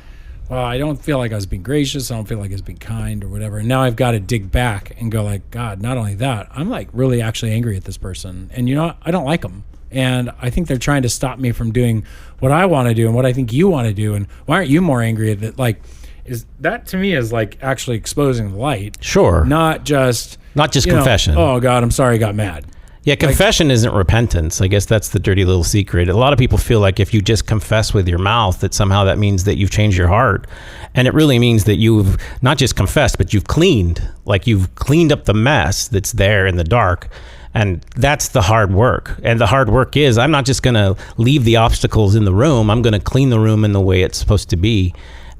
well, I don't feel like I was being gracious, I don't feel like I was being kind or whatever. And now I've got to dig back and go like, God, not only that, I'm like really actually angry at this person, and you know, I don't like them, and I think they're trying to stop me from doing what I want to do and what I think you want to do. And why aren't you more angry at that? Like, is that to me is like actually exposing the light. Sure. Not just confession. Oh God, I'm sorry, I got mad. Yeah, confession isn't repentance. I guess that's the dirty little secret. A lot of people feel like if you just confess with your mouth, that somehow that means that you've changed your heart. And it really means that you've not just confessed, but you've cleaned. Like, you've cleaned up the mess that's there in the dark. And that's the hard work. And the hard work is, I'm not just going to leave the obstacles in the room. I'm going to clean the room in the way it's supposed to be.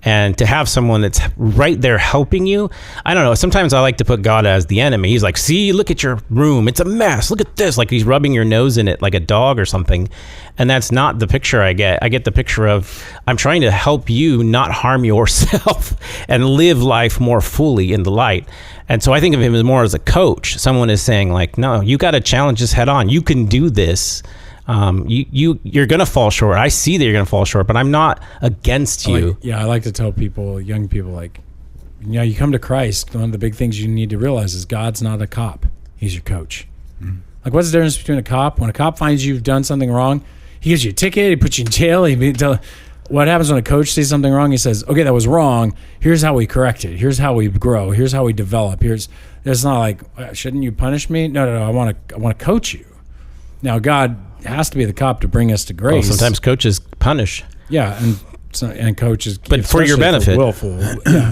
And to have someone that's right there helping you, I don't know. Sometimes I like to put God as the enemy. He's like, see, look at your room. It's a mess. Look at this. Like he's rubbing your nose in it like a dog or something. And that's not the picture I get. I get the picture of, I'm trying to help you not harm yourself and live life more fully in the light. And so I think of him as more as a coach. Someone is saying like, no, you got to challenge this head on. You can do this. You're going to fall short. I see that you're going to fall short, but I'm not against you. I like to tell people, young people, like, you know, you come to Christ, one of the big things you need to realize is God's not a cop. He's your coach. Mm-hmm. Like, what's the difference between a cop? When a cop finds you've done something wrong, he gives you a ticket, he puts you in jail. What happens when a coach sees something wrong? He says, okay, that was wrong. Here's how we correct it. Here's how we grow. Here's how we develop. It's not like, shouldn't you punish me? No. I want to coach you. Now, God has to be the cop to bring us to grace. Well, sometimes coaches punish. Yeah, and coaches, but for your benefit, willful,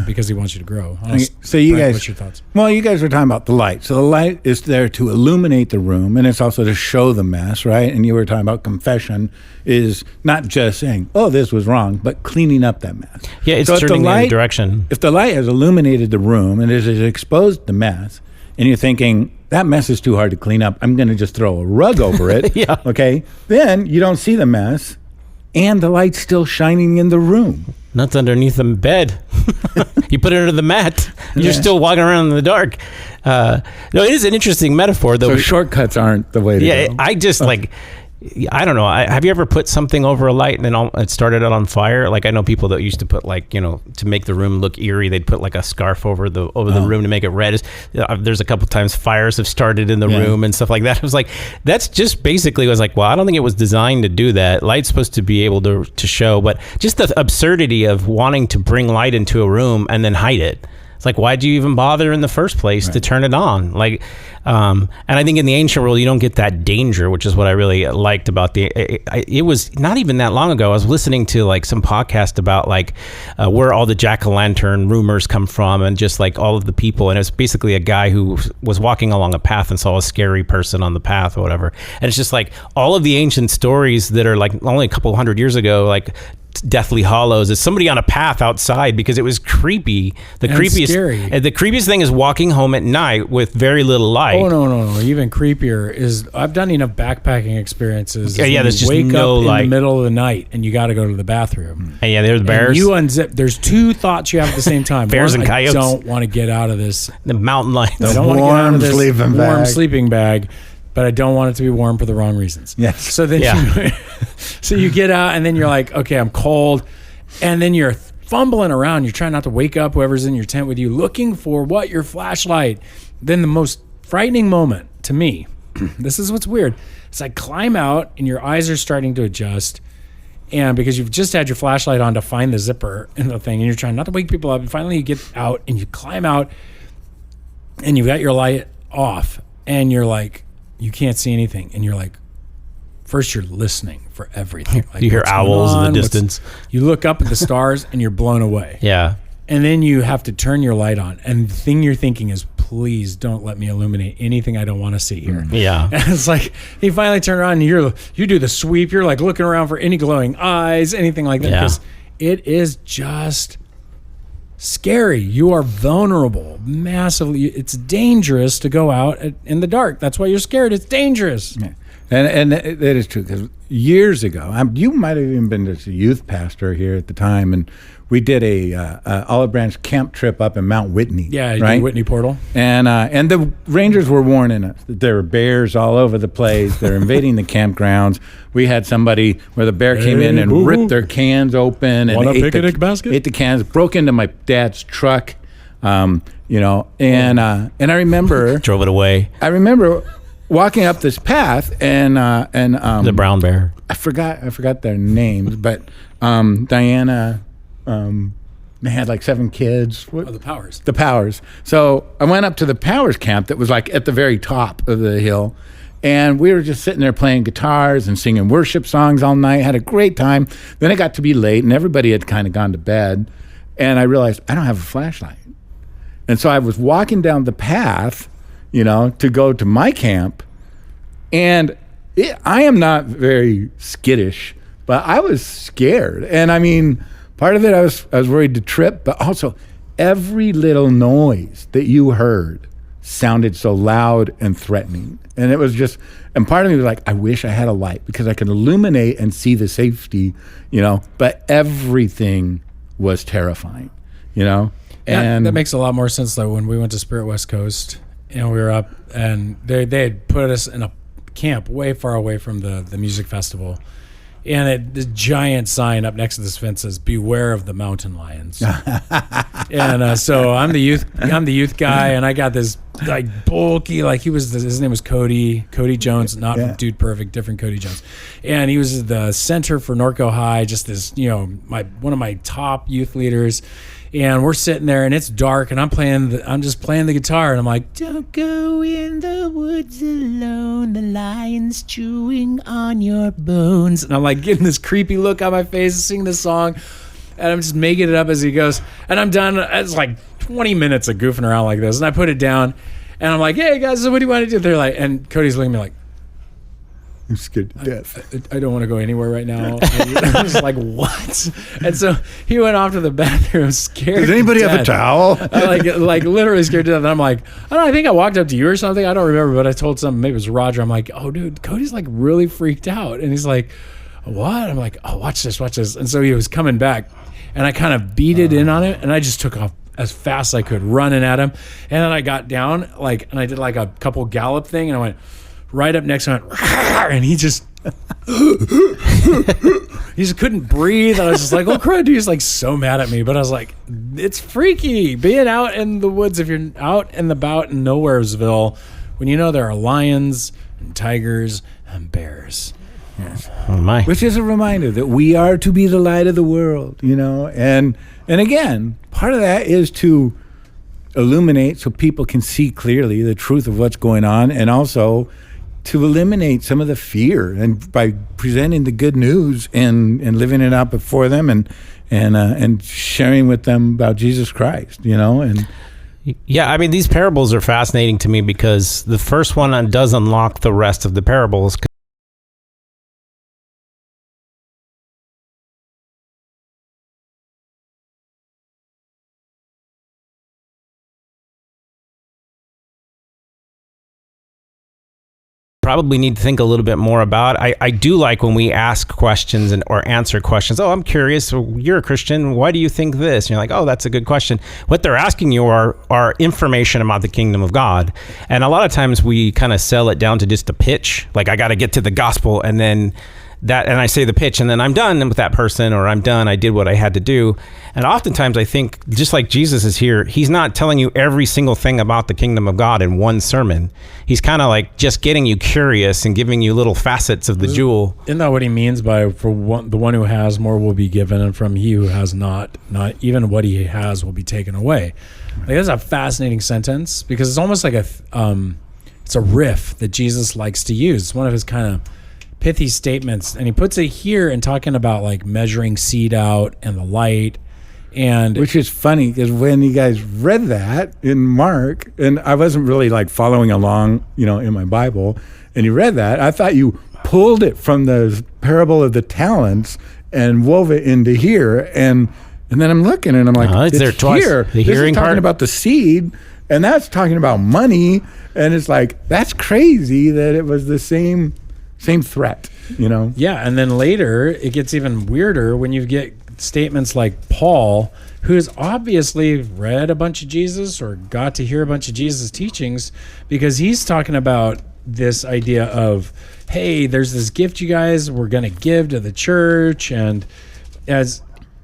because he wants you to grow. So you Brent, guys, what's your thoughts? Well, you guys were talking about the light. So the light is there to illuminate the room, and it's also to show the mess, right? And you were talking about confession is not just saying, "Oh, this was wrong," but cleaning up that mess. Yeah, it's turning in a direction. If the light has illuminated the room and it has exposed the mess, and you're thinking, that mess is too hard to clean up, I'm going to just throw a rug over it. Yeah. Okay. Then you don't see the mess, and the light's still shining in the room. Not underneath the bed. You put it under the mat. You're still walking around in the dark. No, it is an interesting metaphor, though. So shortcuts aren't the way to go. Yeah, I just like. I don't know. Have you ever put something over a light and then it started it on fire? Like I know people that used to put like, you know, to make the room look eerie, they'd put like a scarf over the room to make it red. There's a couple times fires have started in the room and stuff like that. I was like, that's just basically was like, well, I don't think it was designed to do that. Light's supposed to be able to show, but just the absurdity of wanting to bring light into a room and then hide it. It's like, why'd you even bother in the first place to turn it on? Like, and I think in the ancient world, you don't get that danger, which is what I really liked about it was not even that long ago. I was listening to like some podcast about like where all the jack-o'-lantern rumors come from and just like all of the people. And it was basically a guy who was walking along a path and saw a scary person on the path or whatever. And it's just like all of the ancient stories that are like only a couple hundred years ago, like Deathly Hollows, is somebody on a path outside because it was creepy. The creepiest thing is walking home at night with very little light. Oh no! Even creepier is I've done enough backpacking experiences. Yeah, there's just wake no up light in the middle of the night and you got to go to the bathroom. And yeah, there's bears. And you unzip. There's two thoughts you have at the same time. Bears and coyotes. I don't want to get out of this. The mountain lions. I don't want to get out of this warm sleeping bag. But I don't want it to be warm for the wrong reasons. Yes. So then, so you get out, and then you're like, okay, I'm cold, and then you're fumbling around. You're trying not to wake up whoever's in your tent with you, looking for what? Your flashlight. Then the most frightening moment to me, this is what's weird, is I climb out and your eyes are starting to adjust. And because you've just had your flashlight on to find the zipper in the thing, and you're trying not to wake people up, and finally you get out and you climb out and you've got your light off and you're like, you can't see anything. And you're like, first you're listening for everything. Like, you hear owls in the distance. You look up at the stars and you're blown away. Yeah. And then you have to turn your light on. And the thing you're thinking is, please don't let me illuminate anything I don't want to see here. Yeah. And it's like, you finally turn around and you do the sweep. You're like looking around for any glowing eyes, anything like that. Because it is just scary. You are vulnerable massively. It's dangerous to go out in the dark. That's why you're scared. It's dangerous. Yeah. And that is true, because years ago, you might have even been just a youth pastor here at the time, and we did a olive branch camp trip up in Mount Whitney. Yeah, right? Whitney Portal. And the rangers were warning us that there were bears all over the place. They're invading the campgrounds. We had somebody where the bear came in and ripped their cans open and Want a ate picnic basket? ate the cans, broke into my dad's truck, and I remember Drove it away. I remember walking up this path and The brown bear. I forgot their names, but Diana, they had like 7 kids. The Powers. The Powers. So I went up to the Powers camp that was like at the very top of the hill, and we were just sitting there playing guitars and singing worship songs all night. Had a great time. Then it got to be late, and everybody had kind of gone to bed, and I realized I don't have a flashlight. And so I was walking down the path, to go to my camp, and I am not very skittish, but I was scared. And I mean, part of it I was worried to trip, but also every little noise that you heard sounded so loud and threatening. And it was just, and part of me was like, I wish I had a light because I could illuminate and see the safety, but everything was terrifying, And that makes a lot more sense though. When we went to Spirit West Coast and we were up, and they had put us in a camp way far away from the music festival, and the giant sign up next to this fence says, "Beware of the mountain lions." And so I'm the youth guy, and I got this like bulky, like his name was Cody Jones, not from Dude Perfect, different Cody Jones, and he was the center for Norco High, just this one of my top youth leaders. And we're sitting there, and it's dark, and I'm just playing the guitar, and I'm like, "Don't go in the woods alone, the lion's chewing on your bones." And I'm like getting this creepy look on my face, singing this song, and I'm just making it up as he goes. And I'm done. It's like 20 minutes of goofing around like this, and I put it down, and I'm like, "Hey guys, so what do you want to do?" They're like, and Cody's looking at me like, I'm scared to death. I don't want to go anywhere right now. I was like, what? And so he went off to the bathroom scared. Does anybody have a towel? like literally scared to death. And I'm like, I think I walked up to you or something. I don't remember, but I told maybe it was Roger. I'm like, oh, dude, Cody's like really freaked out. And he's like, what? I'm like, oh, watch this. And so he was coming back, and I kind of beat it in on it, and I just took off as fast as I could, running at him. And then I got down, and I did like a couple gallop thing, and I went right up next to him, and he just couldn't breathe. And I was just like, oh crud, dude, he's like so mad at me. But I was like, it's freaky being out in the woods. If you're out and about in Nowheresville, when there are lions and tigers and bears. Yes. Oh my. Which is a reminder that we are to be the light of the world, and again, part of that is to illuminate so people can see clearly the truth of what's going on, and also to eliminate some of the fear, and by presenting the good news and living it out before them, and sharing with them about Jesus Christ, and yeah, I mean, these parables are fascinating to me because the first one does unlock the rest of the parables. Probably need to think a little bit more about. I do like when we ask questions or answer questions. Oh, I'm curious. You're a Christian. Why do you think this? And you're like, oh, that's a good question. What they're asking you are information about the kingdom of God. And a lot of times we kind of sell it down to just a pitch. Like, I got to get to the gospel, and then and I say the pitch, and then I'm done with that person, or I'm done. I did what I had to do. And oftentimes I think, just like Jesus is here, he's not telling you every single thing about the kingdom of God in one sermon. He's kind of like just getting you curious and giving you little facets of the jewel. Isn't that what he means by the one who has more will be given, and from he who has not even what he has will be taken away? Like, that's a fascinating sentence, because it's almost like it's a riff that Jesus likes to use. It's one of his kind of pithy statements, and he puts it here in talking about like measuring seed out and the light. And which is funny, because when you guys read that in Mark, and I wasn't really like following along, in my Bible, and you read that, I thought you pulled it from the parable of the talents and wove it into here, and then I'm looking and I'm like, it's there twice. Here. The this hearing is talking part about the seed, and that's talking about money, and it's like, that's crazy that it was the same threat, Yeah, and then later it gets even weirder when you get statements like Paul, who has obviously read a bunch of Jesus or got to hear a bunch of Jesus' teachings, because he's talking about this idea of, hey, there's this gift you guys were going to give to the church, and as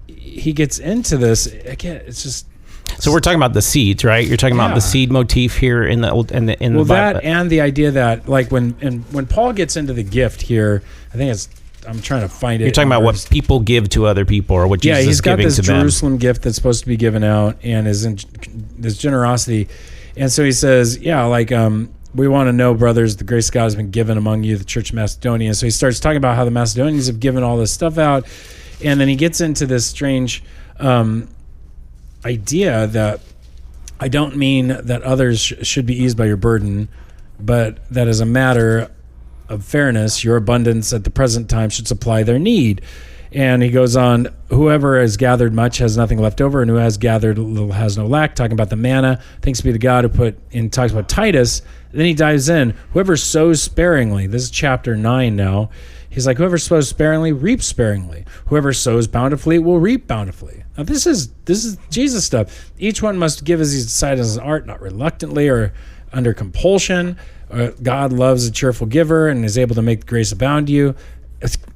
he gets into this, again, it's just... So we're talking about the seeds, right? You're talking about the seed motif here in the old in the Bible. That and the idea that, like, when Paul gets into the gift here, I think I'm trying to find it. You're talking about what people give to other people, or what Jesus is giving to them. He's got this Jerusalem gift that's supposed to be given out, and is in this generosity. And so he says, we want to know, brothers, the grace of God has been given among you, the church of Macedonia. So he starts talking about how the Macedonians have given all this stuff out. And then he gets into this strange idea that I don't mean that others should be eased by your burden, but that as a matter of fairness, your abundance at the present time should supply their need. And he goes on, whoever has gathered much has nothing left over, and who has gathered little has no lack, talking about the manna. Thanks be to God who talks about Titus. Then he dives in, whoever sows sparingly, this is chapter 9 now, he's like, whoever sows sparingly reaps sparingly. Whoever sows bountifully will reap bountifully. Now this is Jesus stuff. Each one must give as he's decided as an art, not reluctantly or under compulsion. God loves a cheerful giver and is able to make the grace abound to you.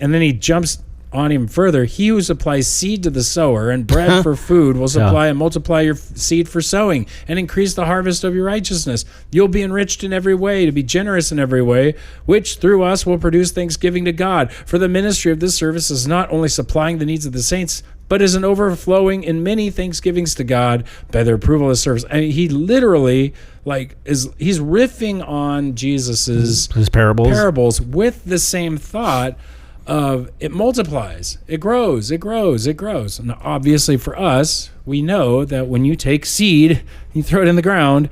And then he jumps on even further. He who supplies seed to the sower and bread for food will supply and multiply your seed for sowing and increase the harvest of your righteousness. You'll be enriched in every way, to be generous in every way, which through us will produce thanksgiving to God. For the ministry of this service is not only supplying the needs of the saints, but is an overflowing in many thanksgivings to God by their approval of the service. I mean, he literally he's riffing on Jesus's his parables with the same thought of it multiplies, it grows. And obviously for us, we know that when you take seed, you throw it in the ground,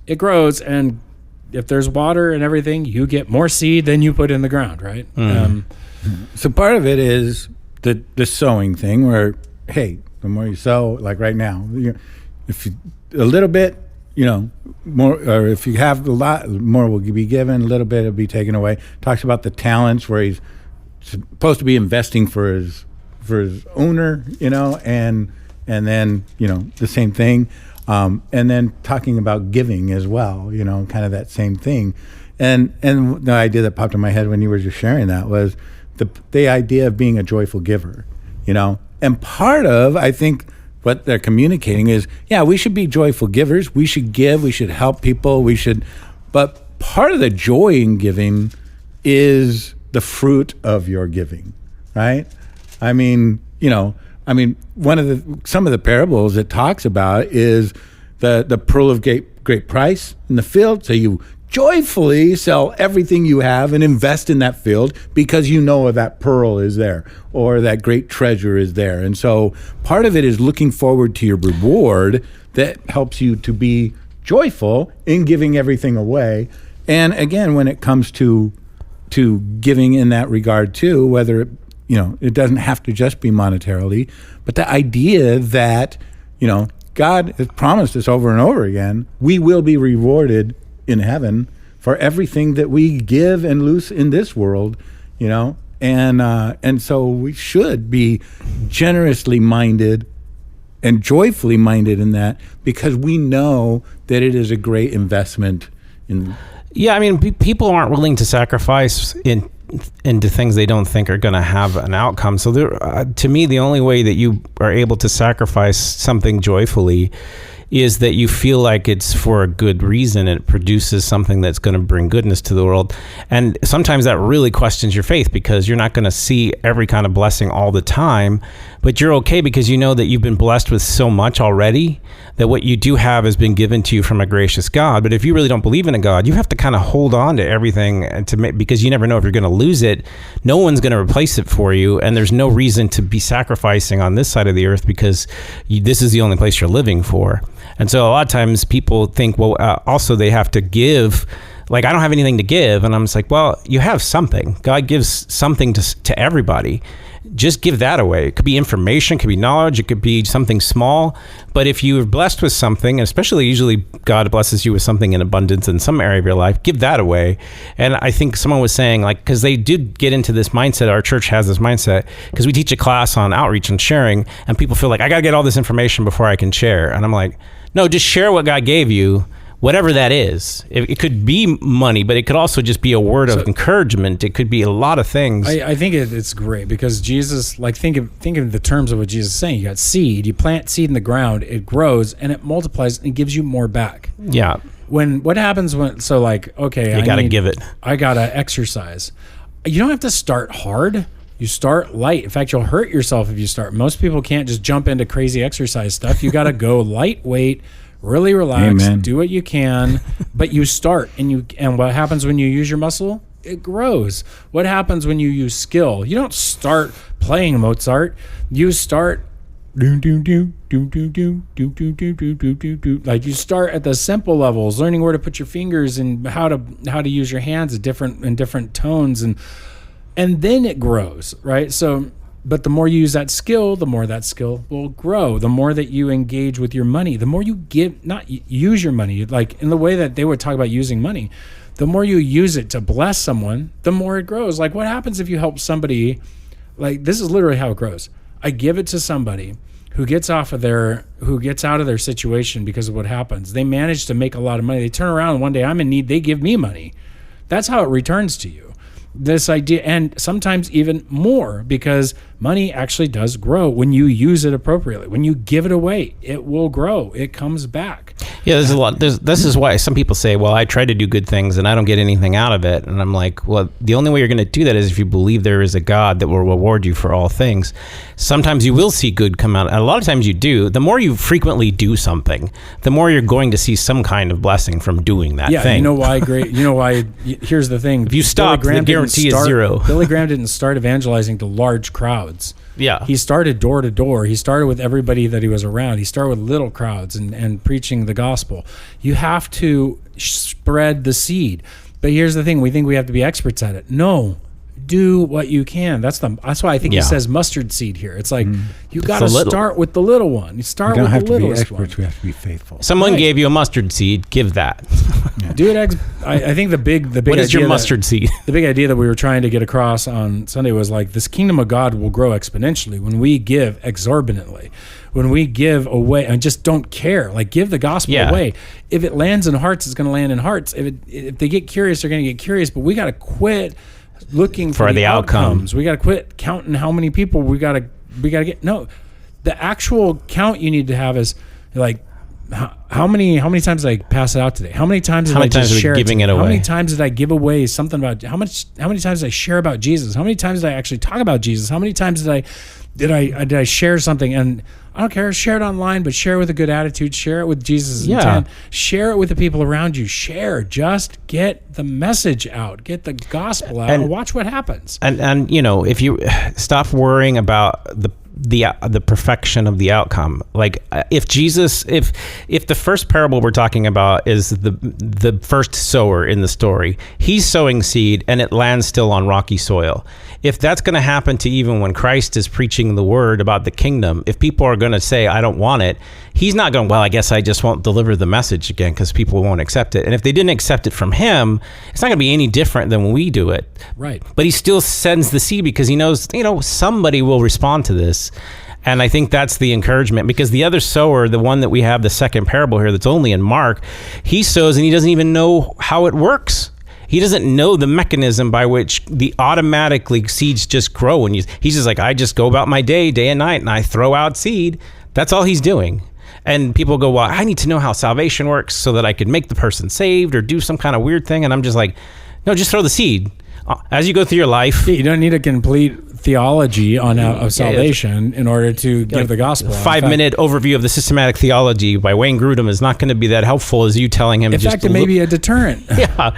it grows, and if there's water and everything, you get more seed than you put in the ground, right? So part of it is the sowing thing, where, hey, the more you sow, like right now, if you a little bit, more, or if you have a lot, more will be given, a little bit will be taken away. Talks about the talents, where he's supposed to be investing for his owner, and then the same thing, and then talking about giving as well, kind of that same thing, and the idea that popped in my head when you were just sharing that was the idea of being a joyful giver, and part of, I think, what they're communicating is, we should be joyful givers. We should give. We should help people. But part of the joy in giving is the fruit of your giving, right? I mean, some of the parables it talks about is the pearl of great price in the field. So you joyfully sell everything you have and invest in that field because that pearl is there or that great treasure is there. And so part of it is looking forward to your reward that helps you to be joyful in giving everything away. And again, when it comes to giving in that regard too, whether it doesn't have to just be monetarily, but the idea that, God has promised us over and over again, we will be rewarded in heaven for everything that we give and lose in this world, and so we should be generously minded and joyfully minded in that, because we know that it is a great investment in. Yeah, I mean, people aren't willing to sacrifice into things they don't think are going to have an outcome. So to me, the only way that you are able to sacrifice something joyfully is that you feel like it's for a good reason and it produces something that's going to bring goodness to the world. And sometimes that really questions your faith, because you're not going to see every kind of blessing all the time, but you're okay because you know that you've been blessed with so much already, that what you do have has been given to you from a gracious God. But if you really don't believe in a God, you have to kind of hold on to everything because you never know if you're going to lose it. No one's going to replace it for you, and there's no reason to be sacrificing on this side of the earth because this is the only place you're living for. And so a lot of times people think, well, also they have to give. Like, I don't have anything to give. And I'm just like, well, you have something. God gives something to everybody. Just give that away. It could be information, it could be knowledge, it could be something small. But if you're blessed with something, especially usually God blesses you with something in abundance in some area of your life, give that away. And I think someone was saying, like, because they did get into this mindset, our church has this mindset, because we teach a class on outreach and sharing, and people feel like, I got to get all this information before I can share. And I'm like, no, just share what God gave you, whatever that is. It could be money, but it could also just be a word of encouragement. It could be a lot of things. I think it's great because Jesus, like, think of the terms of what Jesus is saying. You got seed, you plant seed in the ground, it grows and it multiplies and gives you more back. Yeah. What happens when, so like, okay, you got to give it. I got to exercise. You don't have to start hard. You start light. In fact, you'll hurt yourself if you start. Most people can't just jump into crazy exercise stuff. You got to go lightweight, really relax, Amen. do what you can, but you start. And what happens when you use your muscle? It grows. What happens when you use skill? You don't start playing Mozart. You start like you start at the simple levels, learning where to put your fingers and how to use your hands in different tones, and then it grows, right? So, but the more you use that skill, the more that skill will grow. The more that you engage with your money, the more you give, not use your money, like in the way that they would talk about using money, the more you use it to bless someone, the more it grows. Like, what happens if you help somebody? Like, this is literally how it grows. I give it to somebody who gets out of their situation because of what happens. They manage to make a lot of money. They turn around and one day, I'm in need. They give me money. That's how it returns to you. This idea, and sometimes even more, because money actually does grow when you use it appropriately. When you give it away, it will grow. It comes back. Yeah, there's a lot. This is why some people say, well, I try to do good things and I don't get anything out of it. And I'm like, well, the only way you're going to do that is if you believe there is a God that will reward you for all things. Sometimes you will see good come out. And a lot of times you do. The more you frequently do something, the more you're going to see some kind of blessing from doing that thing. You know why? Here's the thing. If you stop, the guarantee is zero. Billy Graham didn't start evangelizing to large crowds. Yeah. He started door to door. He started with everybody that he was around. He started with little crowds and preaching the gospel. You have to spread the seed. But here's the thing. We think we have to be experts at it. No. Do what you can. That's why I think he says mustard seed here. It's like you got to start with the little one. You start with the littlest one. We have to be faithful. Someone gave you a mustard seed. Give that. Do it. I think the big what is your mustard seed? The big idea that we were trying to get across on Sunday was like this kingdom of God will grow exponentially when we give exorbitantly. When we give away and just don't care, like give the gospel away. If it lands in hearts, it's going to land in hearts. If they get curious, they're going to get curious. But we got to quit looking for the outcomes. We got to quit counting how many people we got to get. No, the actual count you need to have is like how many times did I pass it out today? How many times did I just share it away? How many times did I give away something about how many times did I share about Jesus? How many times did I actually talk about Jesus? How many times did I share something? And I don't care, share it online, but share it with a good attitude, share it with Jesus' intent, share it with the people around you, just get the message out, get the gospel out, and watch what happens. And you know, if you stop worrying about the perfection of the outcome, like if the first parable we're talking about is the first sower in the story, he's sowing seed and it lands still on rocky soil. If that's going to happen to even when Christ is preaching the word about the kingdom, if people are going to say, I don't want it, he's not going, well, I guess I just won't deliver the message again because people won't accept it. And if they didn't accept it from him, it's not going to be any different than when we do it. Right. But he still sends the seed because he knows, somebody will respond to this. And I think that's the encouragement, because the other sower, the one that we have, the second parable here that's only in Mark, he sows and he doesn't even know how it works. He doesn't know the mechanism by which the automatically seeds just grow. And he's just like, I just go about my day and night, and I throw out seed. That's all he's doing. And people go, well, I need to know how salvation works so that I could make the person saved or do some kind of weird thing. And I'm just like, no, just throw the seed. As you go through your life. You don't need a complete theology on of salvation in order to give the gospel. 5-minute overview of the systematic theology by Wayne Grudem is not going to be that helpful as you telling him. In fact, it may be a deterrent. Yeah.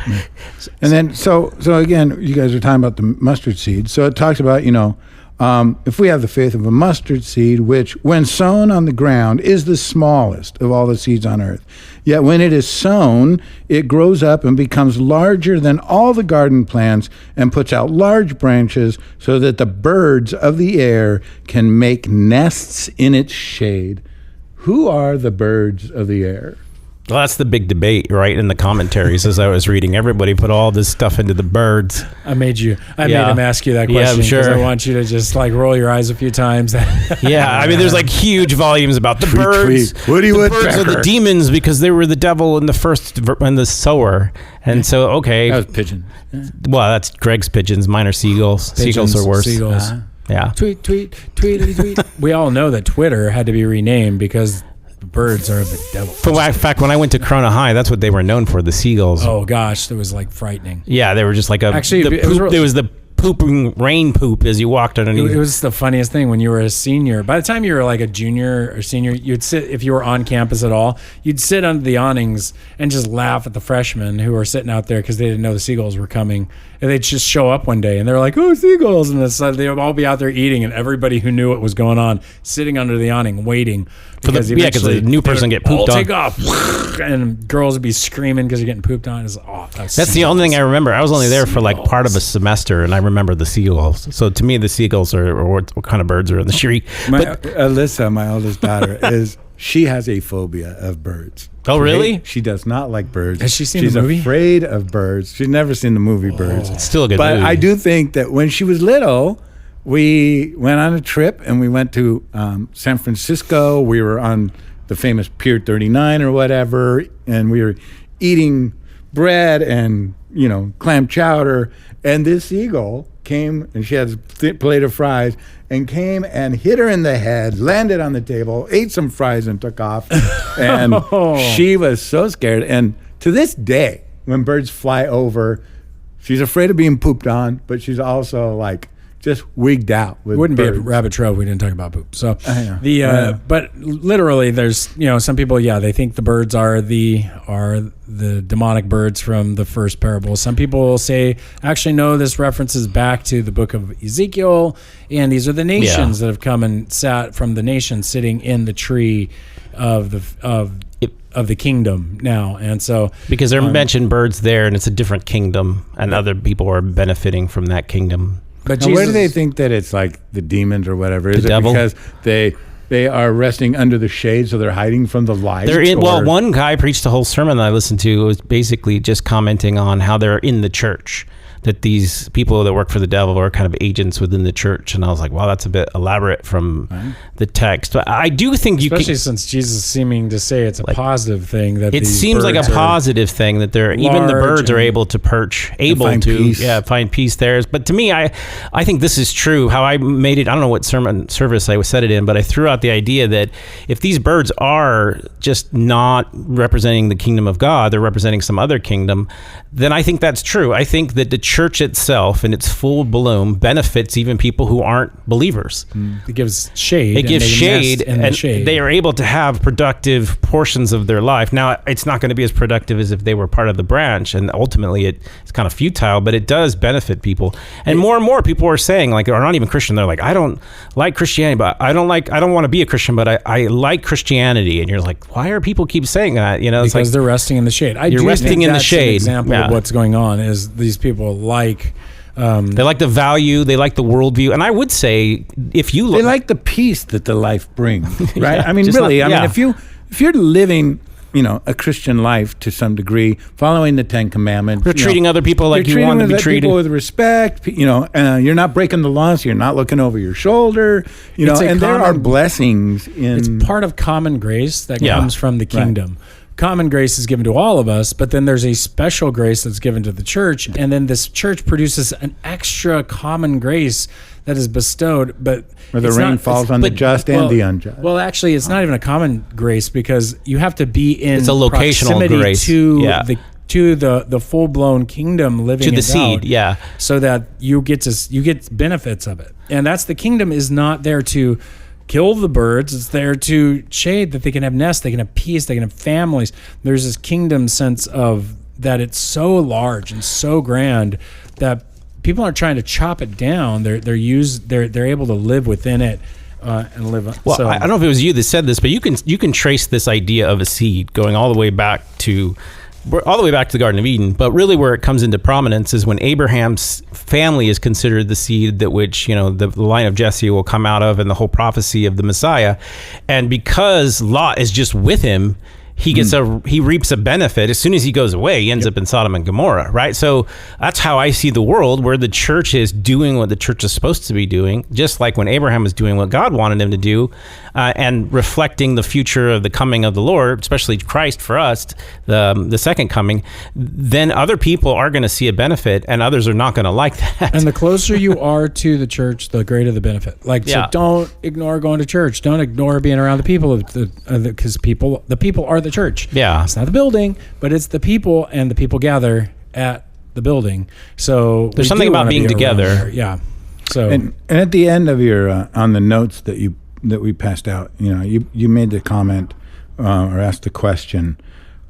And then, so again, you guys are talking about the mustard seed. So it talks about, if we have the faith of a mustard seed, which when sown on the ground is the smallest of all the seeds on earth, yet when it is sown, it grows up and becomes larger than all the garden plants and puts out large branches so that the birds of the air can make nests in its shade. Who are the birds of the air? Well, that's the big debate, right? In the commentaries as I was reading, everybody put all this stuff into the birds. I made him ask you that question. Yeah, I'm sure. I want you to just roll your eyes a few times. Yeah, I mean, there's huge volumes about the birds. Woody the birds are the demons because they were the devil in the first and the sower. And so, okay. That was pigeon. Well, that's Greg's pigeons. Mine are seagulls. Seagulls are worse. Seagulls. Yeah. Tweet, tweet. We all know that Twitter had to be renamed because birds are the devil. In fact, when I went to Corona High, that's what they were known for, the seagulls. Oh gosh, that was frightening. Yeah, they were just like Actually, there was the pooping rain poop as you walked underneath. It was the funniest thing when you were a senior. By the time you were a junior or senior, you'd sit, if you were on campus at all, you'd sit under the awnings and just laugh at the freshmen who were sitting out there because they didn't know the seagulls were coming. And they'd just show up one day and they're like, oh, seagulls. And they'd all be out there eating, and everybody who knew what was going on sitting under the awning waiting. Because the new person get pooped on. Take off. And girls would be screaming because you're getting pooped on. That's the only thing I remember. I was only there for part of a semester, and I remember the seagulls. So to me, the seagulls are what kind of birds are in the tree. Alyssa, my oldest daughter, she has a phobia of birds. Oh, really? She does not like birds. Has she seen the movie? She's afraid of birds. She's never seen the movie Birds. It's still a good movie. But I do think that when she was little, we went on a trip and we went to San Francisco. We were on the famous Pier 39 or whatever, and we were eating bread and, clam chowder. And this eagle came, and she had a plate of fries, and came and hit her in the head, landed on the table, ate some fries, and took off. And she was so scared. And to this day, when birds fly over, she's afraid of being pooped on, but she's also just wigged out with Wouldn't birds. be a rabbit trail if we didn't talk about poop. So but literally, there's some people they think the birds are the demonic birds from the first parable. Some people will say actually no, this references back to the book of Ezekiel, and these are the nations that have come and sat from the nations sitting in the tree of the kingdom now. And so because they're mentioned birds there, and it's a different kingdom, and other people are benefiting from that kingdom. But where do they think that it's the demons or whatever? Is it devil? Because they are resting under the shade, so they're hiding from the light? One guy preached a whole sermon that I listened to. It was basically just commenting on how they're in the church, that these people that work for the devil are kind of agents within the church. And I was like, wow, that's a bit elaborate from the text. But I do think especially since Jesus is seeming to say it's a positive thing. That it seems like a positive thing that they're even the birds are able to find peace there. But to me, I think this is true. How I made it, I don't know what sermon service I said it in, but I threw out the idea that if these birds are just not representing the kingdom of God, they're representing some other kingdom, then I think that's true. I think that the church itself in its full bloom benefits even people who aren't believers. It gives shade. It gives shade, and they are able to have productive portions of their life. Now, it's not going to be as productive as if they were part of the branch, and ultimately it's kind of futile, but it does benefit people. And more people are saying, are not even Christian, they're like, I don't like Christianity, but I don't want to be a Christian, but I like Christianity. And you're like, why are people keep saying that? Because they're resting in the shade. You're resting in the shade. An example of what's going on is these people they like the value, they like the worldview, and I would say they like the peace that the life brings, right? Yeah, I mean, really, if you're living, a Christian life to some degree, following the 10 Commandments, you're treating other people like you want to be treated, people with respect, you're not breaking the laws, you're not looking over your shoulder, and there are blessings in. It's part of common grace that comes from the kingdom. Right. common grace is given to all of us, but then there's a special grace that's given to the church, and then this church produces an extra common grace that is bestowed, but Where the rain falls on the just and the unjust. Well, actually, it's not even a common grace because you have to be in It's a locational proximity grace. to the full blown kingdom living To the it seed, out, yeah. so that you get benefits of it. And that's the kingdom is not there to kill the birds. It's there to shade that they can have nests, they can have peace, they can have families. There's this kingdom sense of that it's so large and so grand that people aren't trying to chop it down. They're able to live within it and live. Well, so, I don't know if it was you that said this, but you can trace this idea of a seed going all the way back to the Garden of Eden. But really, where it comes into prominence is when Abraham's family is considered the seed that which the line of Jesse will come out of, and the whole prophecy of the Messiah. And because Lot is just with him, he reaps a benefit. As soon as he goes away, he ends up in Sodom and Gomorrah, right? So that's how I see the world, where the church is doing what the church is supposed to be doing, just like when Abraham was doing what God wanted him to do, and reflecting the future of the coming of the Lord, especially Christ for us, the second coming. Then other people are going to see a benefit, and others are not going to like that. And the closer you are to the church, the greater the benefit. So don't ignore going to church. Don't ignore being around the people, because the people are the church. Yeah. It's not the building, but it's the people, and the people gather at the building. So there's something about being together. Yeah. So and at the end of your on the notes that we passed out, you made the comment or asked the question: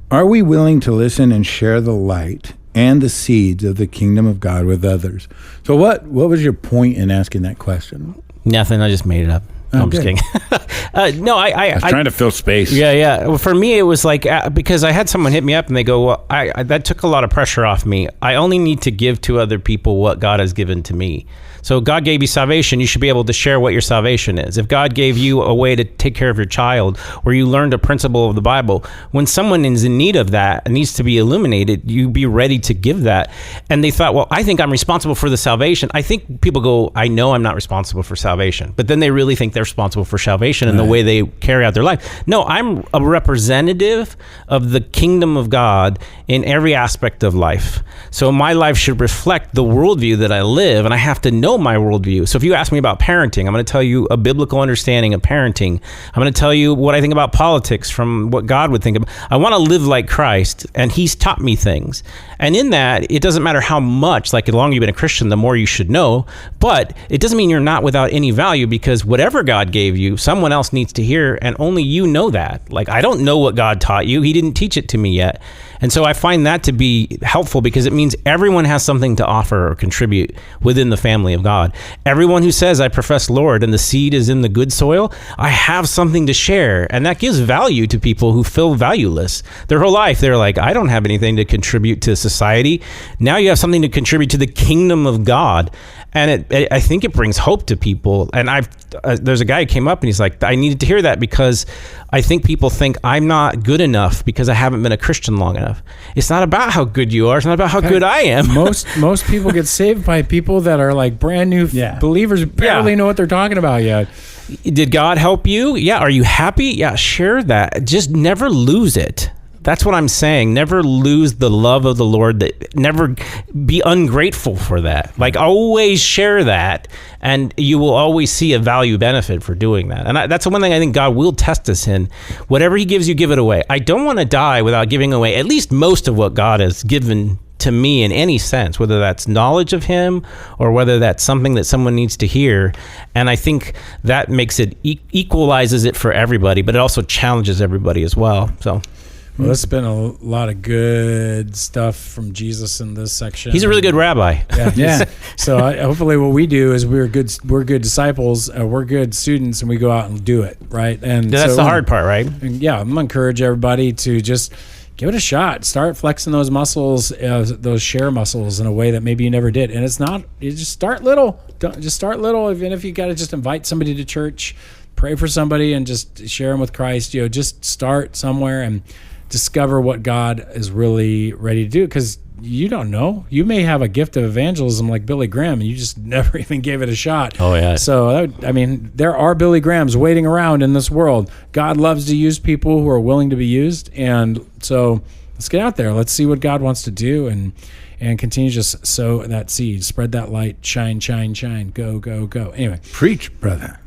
are we willing to listen and share the light and the seeds of the kingdom of God with others? So what was your point in asking that question? Nothing. I just made it up. No, I'm just kidding. No, I was trying to fill space. Yeah. Well, for me, it was like, because I had someone hit me up and they go, well, that took a lot of pressure off me. I only need to give to other people what God has given to me. So God gave you salvation. You should be able to share what your salvation is. If God gave you a way to take care of your child, or you learned a principle of the Bible, when someone is in need of that and needs to be illuminated, you be ready to give that. And they thought, well, I think I'm responsible for the salvation. I think people go, I know I'm not responsible for salvation, but then they really think they're responsible for salvation in the way they carry out their life. No, I'm a representative of the kingdom of God in every aspect of life. So my life should reflect the worldview that I live, and I have to know my worldview. So if you ask me about parenting, I'm going to tell you a biblical understanding of parenting. I'm going to tell you what I think about politics from what God would think of. I want to live like Christ, and he's taught me things. And in that, it doesn't matter how much, like the longer you've been a Christian, the more you should know, but it doesn't mean you're not without any value, because whatever God gave you, someone else needs to hear, and only you know that. Like, I don't know what God taught you. He didn't teach it to me yet. And so I find that to be helpful, because it means everyone has something to offer or contribute within the family of God. Everyone who says, I profess Lord, and the seed is in the good soil, I have something to share. And that gives value to people who feel valueless. Their whole life, they're like, I don't have anything to contribute to society. Now you have something to contribute to the kingdom of God. And I think it brings hope to people. And there's a guy who came up and he's like, I needed to hear that, because I think people think I'm not good enough because I haven't been a Christian long enough. It's not about how good you are. It's not about how good I am. Most people get saved by people that are like brand new believers, barely know what they're talking about yet. Did God help you? Yeah. Are you happy? Yeah. Share that. Just never lose it. That's what I'm saying. Never lose the love of the Lord. Never be ungrateful for that. Like, always share that, and you will always see a value benefit for doing that. And that's the one thing I think God will test us in. Whatever he gives you, give it away. I don't want to die without giving away at least most of what God has given to me in any sense, whether that's knowledge of him or whether that's something that someone needs to hear. And I think that makes it equalizes it for everybody, but it also challenges everybody as well. So. Well, there's been a lot of good stuff from Jesus in this section. He's a really good rabbi. Yeah. So hopefully what we do is we're good disciples, we're good students, and we go out and do it, right? And that's the hard part, right? I'm going to encourage everybody to just give it a shot. Start flexing those muscles, those share muscles, in a way that maybe you never did. And it's not, you just start little. Just start little. Even if you got to just invite somebody to church, pray for somebody, and just share them with Christ. Just start somewhere and discover what God is really ready to do, because you don't know. You may have a gift of evangelism like Billy Graham, and you just never even gave it a shot. Oh, yeah. So, there are Billy Grahams waiting around in this world. God loves to use people who are willing to be used. And so let's get out there. Let's see what God wants to do and continue to just sow that seed. Spread that light. Shine, shine, shine. Go, go, go. Anyway. Preach, brother.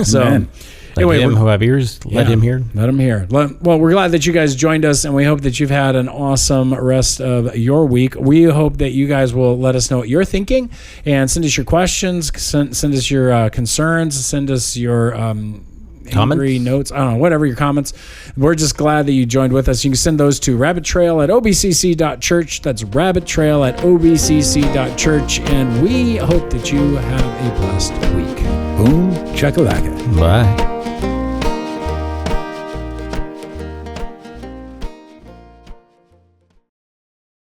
So... Amen. Let him who have ears, let him hear. Let him hear. Well, we're glad that you guys joined us, and we hope that you've had an awesome rest of your week. We hope that you guys will let us know what you're thinking, and send us your questions, send us your concerns, send us your angry notes. I don't know, whatever your comments. We're just glad that you joined with us. You can send those to rabbittrail@obcc.church. That's rabbittrail@obcc.church, and we hope that you have a blessed week. Boom, chakalaka. Bye.